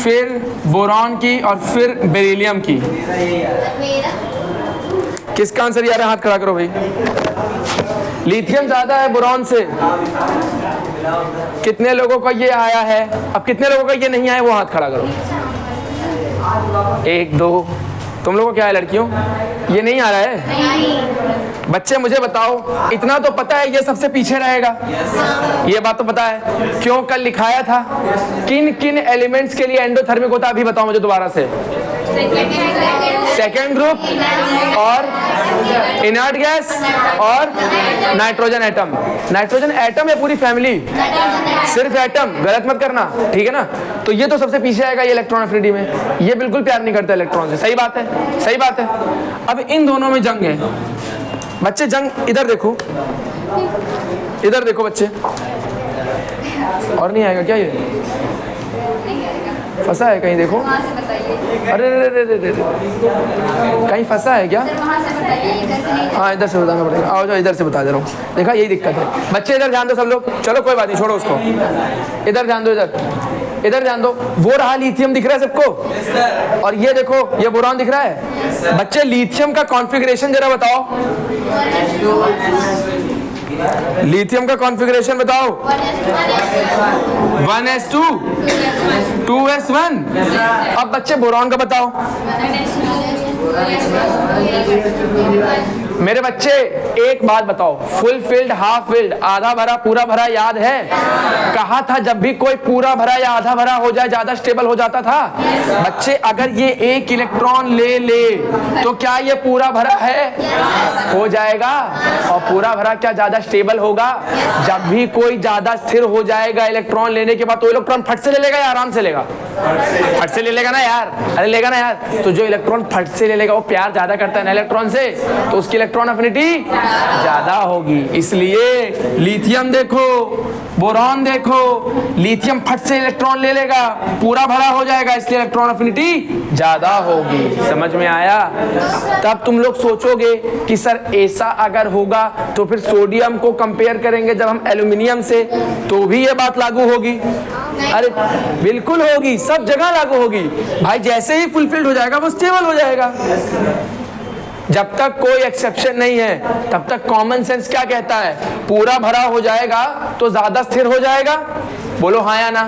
फिर बोरॉन की और फिर बेरिलियम की। किसका आंसर यार? हाथ खड़ा करो भाई। लिथियम ज्यादा है बोरॉन से। कितने लोगों का ये आया है? अब कितने लोगों का ये नहीं आया वो हाथ खड़ा करो। 1 2। तुम लोगों को क्या है लड़कियों? ये नहीं आ रहा है? बच्चे मुझे बताओ, इतना तो पता है ये सबसे पीछे रहेगा, ये बात तो पता है। क्यों? कल लिखाया था किन किन एलिमेंट्स के लिए एंडोथर्मिक होता है, अभी बताओ मुझे दोबारा से। सेकेंड ग्रुप और इनर्ट गैस और नाइट्रोजन एटम। नाइट्रोजन एटम है पूरी फैमिली, सिर्फ एटम, गलत मत करना, ठीक है ना? तो ये तो सबसे पीछे आएगा ये इलेक्ट्रॉन एफिनिटी में, ये बिल्कुल प्यार नहीं करता इलेक्ट्रॉन से। सही बात है, सही बात है। अब इन दोनों में जंग है बच्चे, जंग। इधर देखो, इधर देखो बच्चे। और नहीं आएगा क्या? ये फंसा है कहीं, देखो। अरे कहीं फंसा है क्या? हाँ इधर से बताना पड़ेगा। आओ जाओ, इधर से बता दे रहा हूँ। देखा, यही दिक्कत है बच्चे। इधर ध्यान दो सब लोग। चलो कोई बात नहीं, छोड़ो उसको। इधर ध्यान दो, इधर ध्यान दो। वो रहा लिथियम, दिख रहा है सबको? और ये देखो, ये बोरॉन दिख रहा है। बच्चे लिथियम का कॉन्फ़िगरेशन जरा बताओ। लिथियम का कॉन्फ़िगरेशन बताओ। 1s2 2s1। अब बच्चे बोरॉन का बताओ। मेरे बच्चे एक बात बताओ, फुल फिल्ड, हाफ फिल्ड, आधा भरा, पूरा भरा याद है? कहा था जब भी कोई पूरा भरा या आधा भरा हो जाए ज्यादा स्टेबल हो जाता था। बच्चे अगर ये एक इलेक्ट्रॉन ले ले तो क्या ये पूरा भरा है? हो जाएगा। और पूरा भरा क्या ज्यादा स्टेबल होगा? जब भी कोई ज्यादा स्थिर हो जाएगा इलेक्ट्रॉन लेने के बाद, तो इलेक्ट्रॉन फट से ले लेगा या आराम से लेगा? फट से ले लेगा ना यार। अरे लेगा ना यार। तो जो इलेक्ट्रॉन फट से ले लेगा वो प्यार ज्यादा करता है ना इलेक्ट्रॉन से, तो उसकी इलेक्ट्रॉन एफिनिटी ज्यादा होगी। इसलिए लिथियम देखो, बोरॉन देखो, लिथियम फट से इलेक्ट्रॉन ले लेगा, पूरा भरा हो जाएगा, इसलिए इलेक्ट्रॉन एफिनिटी ज्यादा होगी। समझ में आया? तब तुम लोग सोचोगे कि सर ऐसा अगर होगा तो फिर सोडियम को कंपेयर करेंगे जब हम एल्यूमिनियम से, तो भी ये बात लागू होगी? अरे बिल्कुल होगी, सब जगह लागू होगी भाई। जैसे ही फुलफिल्ड हो जाएगा वो स्टेबल हो जाएगा। जब तक कोई एक्सेप्शन नहीं है तब तक कॉमन सेंस क्या कहता है? पूरा भरा हो जाएगा तो ज्यादा स्थिर हो जाएगा। बोलो हाँ या ना?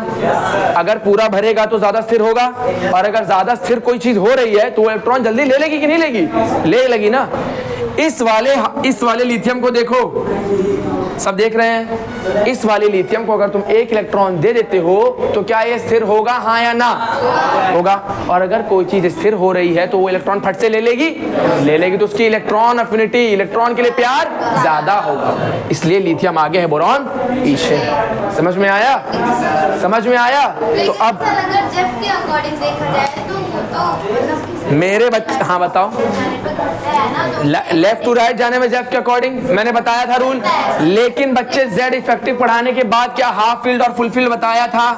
अगर पूरा भरेगा तो ज्यादा स्थिर होगा, और अगर ज्यादा स्थिर कोई चीज हो रही है तो इलेक्ट्रॉन जल्दी ले लेगी कि नहीं लेगी? ले लेगी ना। इस वाले लिथियम को देखो, सब देख रहे हैं। इस वाले लिथियम को अगर तुम एक इलेक्ट्रॉन दे देते हो तो क्या ये स्थिर होगा? हाँ या ना? होगा। और अगर कोई चीज स्थिर हो रही है तो वो इलेक्ट्रॉन फट से ले लेगी? ले लेगी। तो उसकी इलेक्ट्रॉन एफिनिटी, इलेक्ट्रॉन के लिए प्यार ज्यादा होगा। इसलिए लिथियम आगे है, बोरॉन पीछे। समझ में आया? समझ में आया? तो अब मेरे बच्चे, हाँ बताओ। लेफ्ट टू राइट जाने में जेफ के अकॉर्डिंग मैंने बताया था रूल, लेकिन बच्चे जेड इफेक्टिव पढ़ाने के बाद क्या हाफ फील्ड और फुल फील्ड बताया था?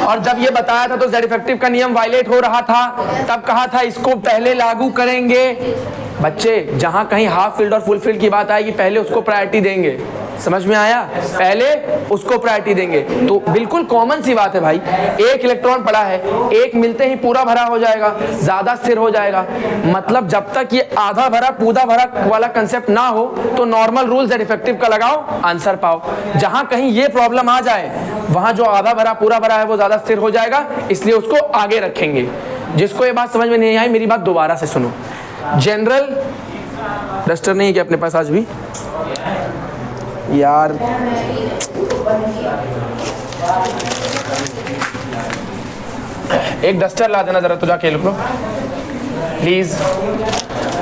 और जब ये बताया था तो जेड इफेक्टिव का नियम वायलेट हो रहा था, तब कहा था इसको पहले लागू करेंगे। बच्चे जहां कहीं हाफ फील्ड और फुल फील्ड की बात आएगी पहले उसको प्रायोरिटी देंगे। समझ में आया? पहले उसको प्रायोरिटी देंगे। तो बिल्कुल कॉमन सी बात है भाई। एक इलेक्ट्रॉन पड़ा है, एक मिलते ही पूरा भरा हो जाएगा, ज्यादा स्थिर हो जाएगा। मतलब जब तक ये आधा भरा पूरा भरा वाला कंसेप्ट ना हो तो नॉर्मल रूल जेड इफेक्टिव का लगाओ, आंसर पाओ। जहां कहीं ये प्रॉब्लम आ जाए वहां जो आधा भरा पूरा भरा है वो ज्यादा स्थिर हो जाएगा, इसलिए उसको आगे रखेंगे। जिसको ये बात समझ में नहीं आई मेरी बात दोबारा से सुनो। जनरल डस्टर नहीं है क्या अपने पास आज भी? यार एक डस्टर ला देना जरा, तो जाके लिख लो प्लीज।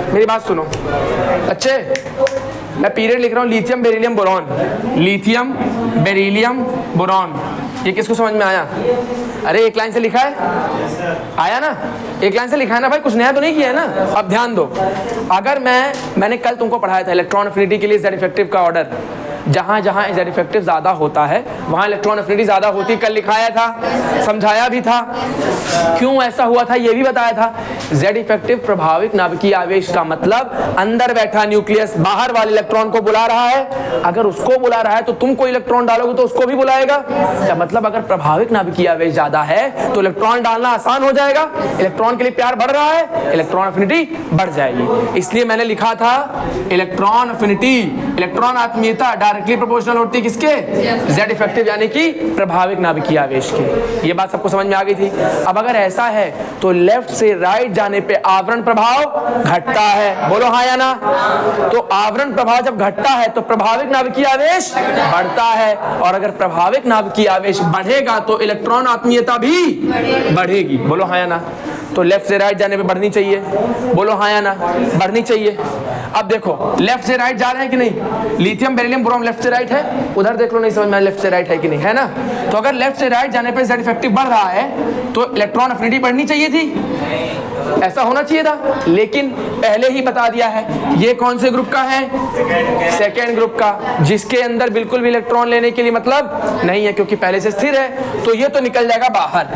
मेरी बात सुनो अच्छे, मैं पीरियड लिख रहा हूँ lithium beryllium boron, lithium beryllium boron. ये किसको समझ में आया? अरे एक लाइन से लिखा है, आया ना? एक लाइन से लिखा है ना भाई, कुछ नया तो नहीं किया है ना? अब ध्यान दो, अगर मैंने कल तुमको पढ़ाया था इलेक्ट्रॉन एफिनिटी के लिए जेड इफेक्टिव का ऑर्डर, जहां जहां जेड इफेक्टिव ज्यादा होता है वहां इलेक्ट्रॉन एफिनिटी ज्यादा होती, कल लिखाया था, समझाया भी था। क्यों ऐसा हुआ था ये भी बताया था। Z इफेक्टिव प्रभाविक नाभिकीय आवेश का मतलब अंदर बैठा न्यूक्लियस बाहर वाले इलेक्ट्रॉन को बुला रहा है। अगर उसको बुला रहा है तो तुम कोई इलेक्ट्रॉन डालोगे तो उसको भी बुलाएगा। क्या मतलब अगर प्रभाविक नाभिकीय आवेश ज्यादा है तो इलेक्ट्रॉन डालना आसान हो जाएगा। इलेक्ट्रॉन के लिए प्यार बढ़ रहा है, इलेक्ट्रॉन अफिनिटी बढ़ जाएगी। इसलिए मैंने लिखा था इलेक्ट्रॉन अफिनिटी, इलेक्ट्रॉन आत्मीयता डायरेक्टली प्रोपोर्शनल होती है किसके? Z इफेक्टिव यानी कि प्रभाविक नाभिकीय आवेश के। ये बात सबको समझ में आ गई थी। अब अगर ऐसा है तो लेफ्ट से राइट जाने पे आवरण प्रभाव घटता है, बोलो हाँ या ना। तो आवरण प्रभाव जब घटता है तो प्रभाविक नाभिकीय आवेश बढ़ता है, और अगर प्रभाविक नाभिकीय आवेश बढ़ेगा तो इलेक्ट्रॉन आत्मीयता भी बढ़ेगी, बोलो हाँ या ना। तो लेफ्ट से राइट जाने पे बढ़नी चाहिए, बोलो हाँ या ना, बढ़नी चाहिए। अब देखो लेफ्ट से राइट जा रहे हैं कि नहीं, लिथियम बेरिलियम बोरॉन लेफ्ट से राइट है, उधर देख लो नहीं समझ में लेफ्ट से राइट है कि नहीं, है ना। तो अगर लेफ्ट से राइट जाने पे Z इफेक्टिव बढ़ रहा है तो इलेक्ट्रॉन अफिनिटी बढ़नी चाहिए थी, ऐसा होना चाहिए था। लेकिन पहले ही बता दिया है ये कौन से ग्रुप का है? सेकेंड ग्रुप का, जिसके अंदर बिल्कुल भी इलेक्ट्रॉन लेने के लिए मतलब नहीं है क्योंकि पहले से स्थिर है, तो ये तो निकल जाएगा बाहर।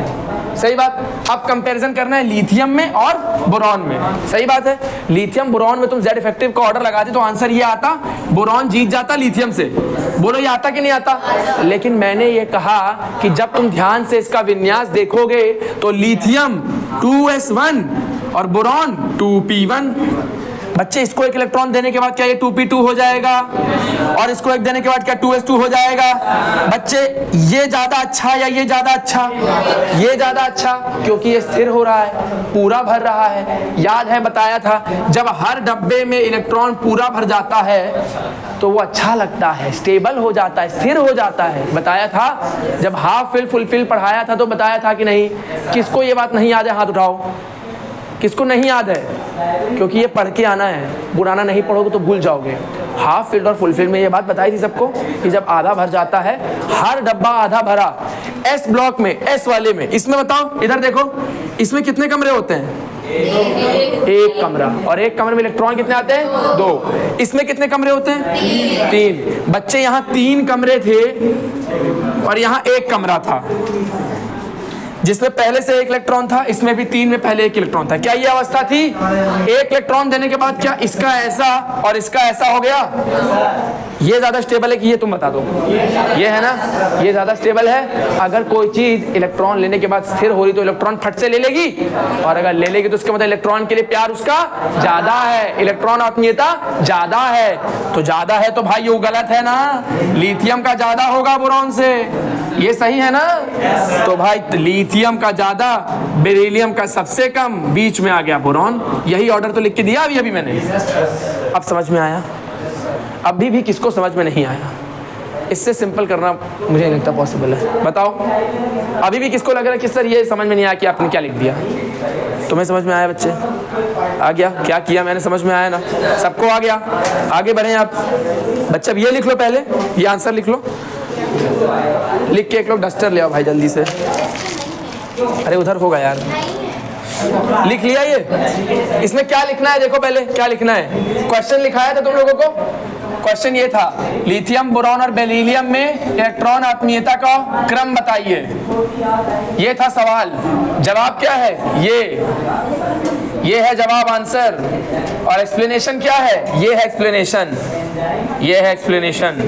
सही बात। अब कंपैरिजन करना है लिथियम में और बोरॉन में। सही बात है। लिथियम बोरॉन में तुम Z इफेक्टिव का ऑर्डर लगाते तो आंसर ये आता, बोरॉन जीत जाता लिथियम से। बोलो ये आता कि नहीं आता? लेकिन मैंने ये कहा कि जब तुम ध्यान से इसका विन्यास देखोगे तो लिथियम 2s1 और बोरॉन 2p1। बच्चे इसको एक इलेक्ट्रॉन देने के बाद क्या ये 2p2 हो जाएगा, और इसको एक देने के बाद क्या 2s2 हो जाएगा? बच्चे ये ज्यादा अच्छा या ये ज्यादा अच्छा? ये ज्यादा अच्छा, क्योंकि ये स्थिर हो रहा है, पूरा भर रहा है। याद है बताया था जब हर डब्बे में इलेक्ट्रॉन पूरा भर जाता है तो वो अच्छा लगता है, स्टेबल हो जाता है, स्थिर हो जाता है। बताया था जब हाफ फिल फुल फिल पढ़ाया था तो बताया था कि नहीं? किसको ये बात नहीं याद है? हाथ उठाओ। किसको नहीं याद है? क्योंकि ये पढ़ के आना है, पुराना नहीं पढ़ोगे तो भूल जाओगे। हाफ फिल्ड और फुल फिल्ड में ये बात बताई थी सबको कि जब आधा भर जाता है, हर डब्बा आधा भरा, एस ब्लॉक में, एस वाले में, इसमें बताओ इधर देखो, इसमें कितने कमरे होते हैं? एक कमरा। और एक कमरे में इलेक्ट्रॉन कितने आते हैं? 2। इसमें कितने कमरे होते हैं? 3। बच्चे यहाँ 3 कमरे थे और यहाँ 1 कमरा था, जिसमें पहले से 1 इलेक्ट्रॉन था, इसमें भी 3 में पहले 1 इलेक्ट्रॉन था। क्या ये अवस्था थी? 1 इलेक्ट्रॉन देने के बाद क्या इसका ऐसा और इसका ऐसा हो गया? ये ज्यादा स्टेबल है कि ये? तुम बता दो। ये है ना, ये ज्यादा स्टेबल है। अगर कोई चीज इलेक्ट्रॉन लेने के बाद स्थिर हो रही तो इलेक्ट्रॉन फट से ले लेगी, और अगर ले लेगी तो उसके मतलब इलेक्ट्रॉन के लिए प्यार उसका ज्यादा है, इलेक्ट्रॉन आत्मीयता ज्यादा है। तो ज्यादा है तो भाई ये गलत है ना, लिथियम का ज्यादा होगा बोरॉन से, ये सही है ना। तो भाई लिथियम का ज्यादा, बेरिलियम का सबसे कम, बीच में आ गया बोरॉन। यही ऑर्डर तो लिख के दिया अभी मैंने। अब समझ में आया? अभी भी किसको समझ में नहीं आया? इससे सिंपल करना मुझे नहीं लगता पॉसिबल है। बताओ अभी भी किसको लग रहा है कि सर ये समझ में नहीं आया कि आपने क्या लिख दिया? तुम्हें समझ में आया बच्चे? आ गया? क्या किया मैंने समझ में आया ना? सबको आ गया? आगे बढ़ें आप। बच्चा अब ये लिख लो, पहले ये आंसर लिख लो, लिख के एक लोग डस्टर ले आओ भाई जल्दी से। अरे उधर होगा यार, लिख लिया ये? इसमें क्या लिखना है देखो, पहले क्या लिखना है? क्वेश्चन लिखाया था तुम लोगों को। क्वेश्चन ये था लिथियम बोरॉन और बेरिलियम में इलेक्ट्रॉन आत्मीयता का क्रम बताइए, ये था सवाल। जवाब क्या है? ये है जवाब, आंसर। और एक्सप्लेनेशन क्या है? ये है एक्सप्लेनेशन, ये है एक्सप्लेनेशन,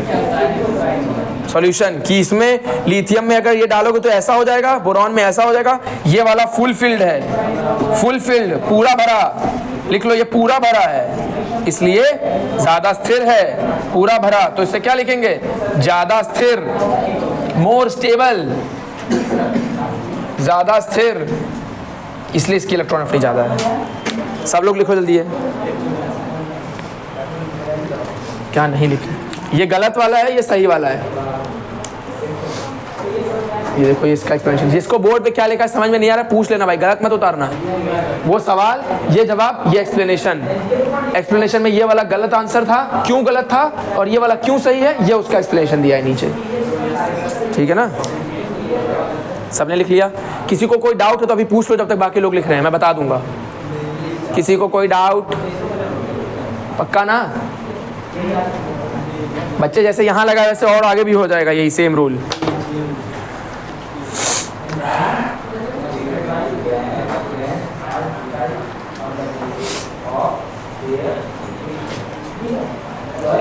सॉल्यूशन। कि इसमें लिथियम में अगर ये डालोगे तो ऐसा हो जाएगा, बोरॉन में ऐसा हो जाएगा। ये वाला फुल फिल्ड है, फुल फिल्ड, पूरा भरा, लिख लो ये पूरा भरा है, इसलिए ज्यादा स्थिर है, पूरा भरा। तो इसे क्या लिखेंगे? ज्यादा स्थिर, मोर स्टेबल, ज्यादा स्थिर, इसलिए इसकी इलेक्ट्रॉन अफिनिटी ज्यादा है। सब लोग लिखो जल्दी है। क्या नहीं लिखे? ये गलत वाला है, ये सही वाला है। ये देखो, ये इसका एक्सप्लेनेशन। जिसको बोर्ड पे क्या लिखा है समझ में नहीं आ रहा पूछ लेना भाई, गलत मत उतारना। वो सवाल, ये जवाब, ये एक्सप्लेनेशन। एक्सप्लेनेशन में ये वाला गलत आंसर था, क्यों गलत था, और ये वाला क्यों सही है, ये उसका एक्सप्लेनेशन दिया है नीचे। ठीक है ना? सबने लिख लिया? किसी को कोई डाउट है तो अभी पूछ लो, जब तक बाकी लोग लिख रहे हैं मैं बता दूंगा। किसी को कोई डाउट? पक्का ना? बच्चे जैसे यहाँ लगा वैसे और आगे भी हो जाएगा, यही सेम रूल।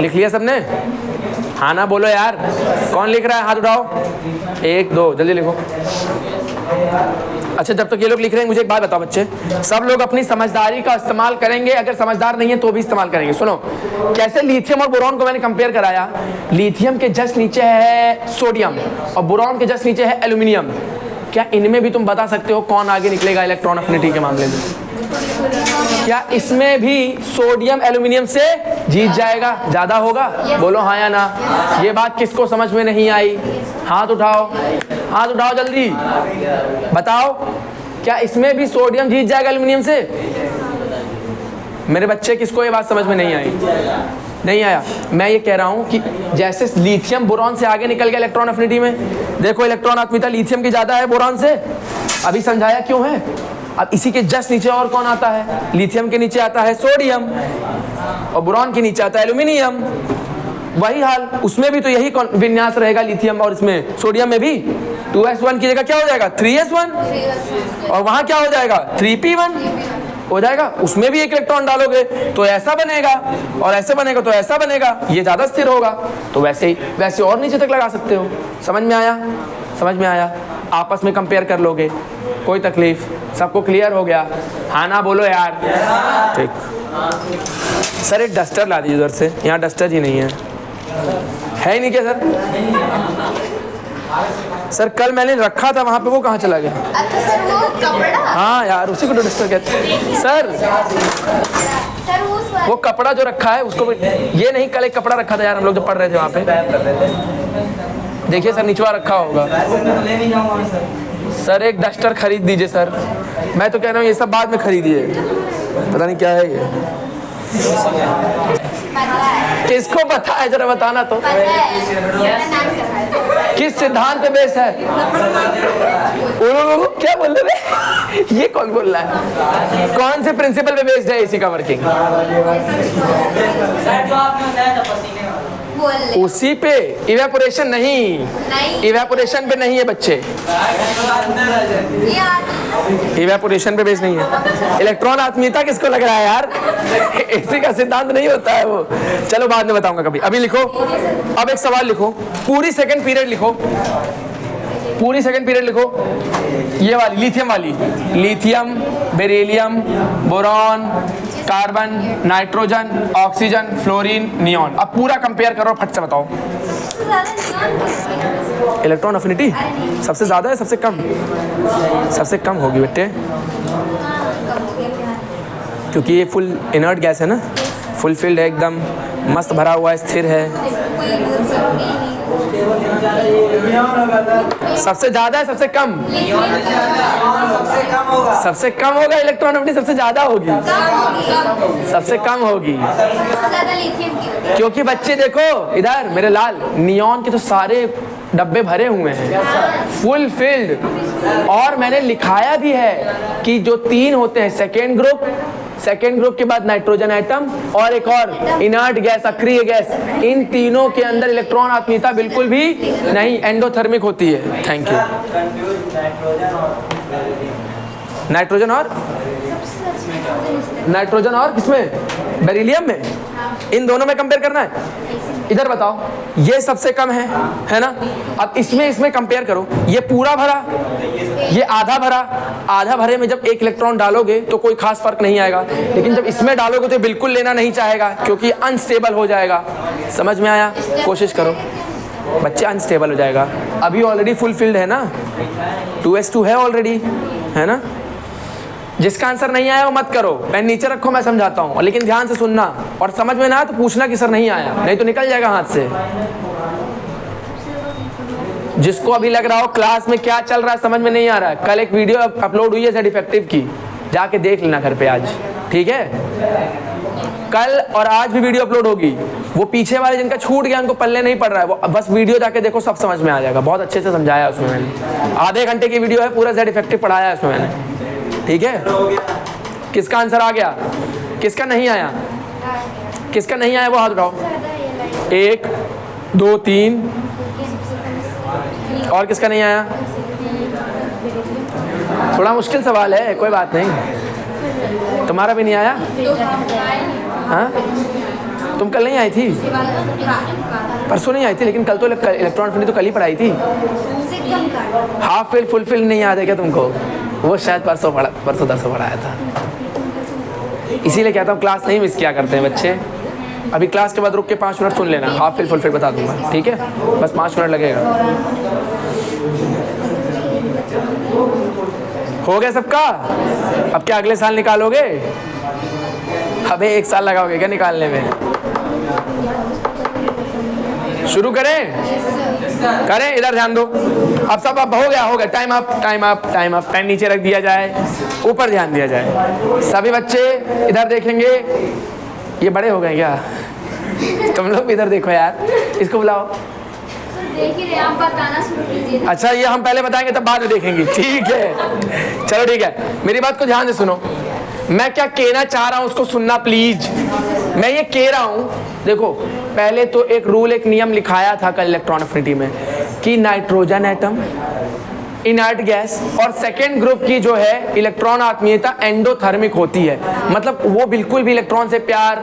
लिख लिया सबने? हाँ ना बोलो यार, कौन लिख रहा है? हाथ उठाओ। 1 2 जल्दी लिखो। अच्छा, जब तक ये लोग लिख रहे हैं मुझे एक बात बताओ बच्चे, सब लोग अपनी समझदारी का इस्तेमाल करेंगे, अगर समझदार नहीं है तो भी इस्तेमाल करेंगे। सुनो कैसे लिथियम और बोरॉन को मैंने कंपेयर कराया। लिथियम के जस्ट नीचे है सोडियम और बोरॉन के जस्ट नीचे है एल्यूमिनियम। क्या इनमें भी तुम बता सकते हो कौन आगे निकलेगा इलेक्ट्रॉन अफिनिटी के मामले में? क्या इसमें भी सोडियम एल्यूमिनियम से जीत जाएगा, ज्यादा होगा? बोलो हाँ या ना। ये बात किसको समझ में नहीं आई? हाथ उठाओ, हाथ उठाओ जल्दी बताओ, क्या इसमें भी सोडियम जीत जाएगा एल्यूमिनियम से? मेरे बच्चे किसको ये बात समझ में नहीं आई? नहीं आया? मैं ये कह रहा हूं कि जैसे लिथियम बोरॉन से आगे निकल गया इलेक्ट्रॉन अफिनिटी में, देखो इलेक्ट्रॉन आत्मीयता लिथियम की ज्यादा है बोरॉन से, अभी समझाया क्यों है। अब इसी के जस्ट नीचे और कौन आता है? लिथियम के नीचे आता है सोडियम और बोरॉन के नीचे आता है एल्यूमिनियम। वही हाल उसमें भी तो यही विन्यास रहेगा, लिथियम और इसमें सोडियम में भी 2s1 की जगह क्या हो जाएगा? 3s1 और वहां क्या हो जाएगा? 3p1 हो जाएगा। उसमें भी एक इलेक्ट्रॉन डालोगे तो ऐसा बनेगा और ऐसे बनेगा तो ऐसा बनेगा, ये ज्यादा स्थिर होगा। तो वैसे ही वैसे और नीचे तक लगा सकते हो। समझ में आया? समझ में आया? आपस में कंपेयर कर लोगे, कोई तकलीफ? सबको क्लियर हो गया? हाँ ना बोलो यार। ठीक सर, एक डस्टर ला दीजिए उधर से, यहाँ डस्टर ही नहीं है ही नहीं क्या सर? सर कल मैंने रखा था वहाँ पे, वो कहाँ चला गया? अच्छा सर, वो कपड़ा? हाँ यार, उसी को डस्टर कहते हैं सर। वो कपड़ा जो रखा है उसको भी, ये नहीं, कल एक कपड़ा रखा था यार हम लोग जब पढ़ रहे थे वहाँ पे। देखिए सर निचवा रखा होगा। सर एक डस्टर खरीद दीजिए सर। मैं तो कह रहा हूँ ये सब बाद में खरीदिए, पता नहीं क्या है ये। किसको पता है जरा बताना तो। किस सिद्धांत पे बेस है? क्या बोल रहे? ये कौन बोल रहा है? कौन से प्रिंसिपल पे बेस्ड है इसी का वर्किंग? उसी पे। इवेपोरेशन नहीं, इवेपोरेशन पे नहीं है बच्चे, इवेपोरेशन पे बेस नहीं है। इलेक्ट्रॉन आत्मीयता किसको लग रहा है यार? इसी का सिद्धांत नहीं होता है वो। चलो बाद में बताऊंगा कभी, अभी लिखो। अब एक सवाल लिखो, पूरी सेकंड पीरियड लिखो, पूरी सेकंड पीरियड लिखो। ये वाली लिथियम वाली, lithium, beryllium, boron, carbon, nitrogen, oxygen, fluorine, neon. अब पूरा कंपेयर करो, फट से बताओ। इलेक्ट्रॉन अफिनिटी सबसे ज्यादा है सबसे कम? सबसे कम होगी बेटे, क्योंकि ये फुल इनर्ट गैस है ना, फुल फिल्ड है, एकदम मस्त भरा हुआ है, स्थिर है। सबसे ज्यादा है सबसे कम? सबसे कम होगा इलेक्ट्रॉन अफिनिटी, सबसे ज्यादा होगी? सबसे कम होगी, क्योंकि बच्चे देखो इधर मेरे लाल, नियॉन के तो सारे डब्बे भरे हुए हैं, फुल फिल्ड। और मैंने लिखाया भी है कि जो 3 होते हैं सेकेंड ग्रुप, सेकेंड ग्रुप के बाद नाइट्रोजन एटम और एक और इनर्ट गैस, अक्रिय गैस, इन तीनों के अंदर इलेक्ट्रॉन आत्मीयता बिल्कुल भी नहीं, एंडोथर्मिक होती है। Thank you. नाइट्रोजन और किसमें? बेरिलियम में। इन दोनों में कंपेयर करना है। इधर बताओ, ये सबसे कम है ना? अब इसमें कंपेयर करो, ये पूरा भरा, ये आधा भरा। आधा भरे में जब एक इलेक्ट्रॉन डालोगे तो कोई खास फर्क नहीं आएगा, लेकिन जब इसमें डालोगे तो बिल्कुल लेना नहीं चाहेगा, क्योंकि अनस्टेबल हो जाएगा। समझ में आया? कोशिश करो बच्चे, अनस्टेबल हो जाएगा। अभी ऑलरेडी फुल फिल्ड है ना, 2s2 है ऑलरेडी, है ना? जिसका आंसर नहीं आया वो मत करो, पेन नीचे रखो, मैं समझाता हूँ, लेकिन ध्यान से सुनना, और समझ में ना आया तो पूछना कि सर नहीं आया, नहीं तो निकल जाएगा हाथ से। जिसको अभी लग रहा हो क्लास में क्या चल रहा है समझ में नहीं आ रहा है, कल एक वीडियो अपलोड हुई है Z इफेक्टिव की, जाके देख लेना घर पे आज, ठीक है? कल और आज भी वीडियो अपलोड होगी। वो पीछे वाले जिनका छूट गया उनको पल्ले नहीं पड़ रहा है, वो बस वीडियो जाके देखो, सब समझ में आ जाएगा। बहुत अच्छे से समझाया उसमें मैंने, आधे घंटे की वीडियो है, पूरा Z इफेक्टिव पढ़ाया है उसमें मैंने, ठीक है? किसका आंसर आ गया? किसका नहीं आया? किसका नहीं आया वो हाथ उठाओ। 1 2 3, और किसका नहीं आया? थोड़ा मुश्किल सवाल है, कोई बात नहीं। तुम्हारा भी नहीं आया? हाँ तुम कल नहीं आई थी? परसों नहीं आई थी, लेकिन कल तो इलेक्ट्रॉन एफिनिटी तो कल ही पढ़ाई थी। हाफ फिल्ड फुल फिल्ड नहीं याद है क्या तुमको? वो शायद परसों तरसों पढ़ाया था। इसीलिए कहता हूँ क्लास नहीं मिस किया करते हैं बच्चे। अभी क्लास के बाद रुक के 5 मिनट सुन लेना, हाफ फिल्ड फुल फिल्ड बता दूंगा, ठीक है? बस 5 मिनट लगेगा। हो गया सबका? अब क्या अगले साल निकालोगे? अबे 1 साल लगाओगे क्या निकालने में? शुरू करें? इधर ध्यान दो। अब सब अब हो गया। टाइम नीचे रख दिया जाए, ऊपर ध्यान दिया जाए। सभी बच्चे इधर देखेंगे। ये बड़े हो गए क्या? तुम लोग इधर देखो यार, इसको बुलाओ। देख ही रहे, आप बताना शुरू कीजिए। अच्छा, ये हम पहले बताएंगे तब बाद में देखेंगे, ठीक है? चलो ठीक है, मेरी बात को ध्यान से सुनो। मैं क्या कहना चाह रहा हूं उसको सुनना प्लीज। मैं ये कह रहा हूं, देखो पहले तो एक रूल, एक नियम लिखाया था कल इलेक्ट्रॉन एफिनिटी में कि नाइट्रोजन एटम, इनर्ट गैस और सेकेंड ग्रुप की जो है इलेक्ट्रॉन आत्मीयता एंडोथर्मिक होती है, मतलब वो बिल्कुल भी इलेक्ट्रॉन से प्यार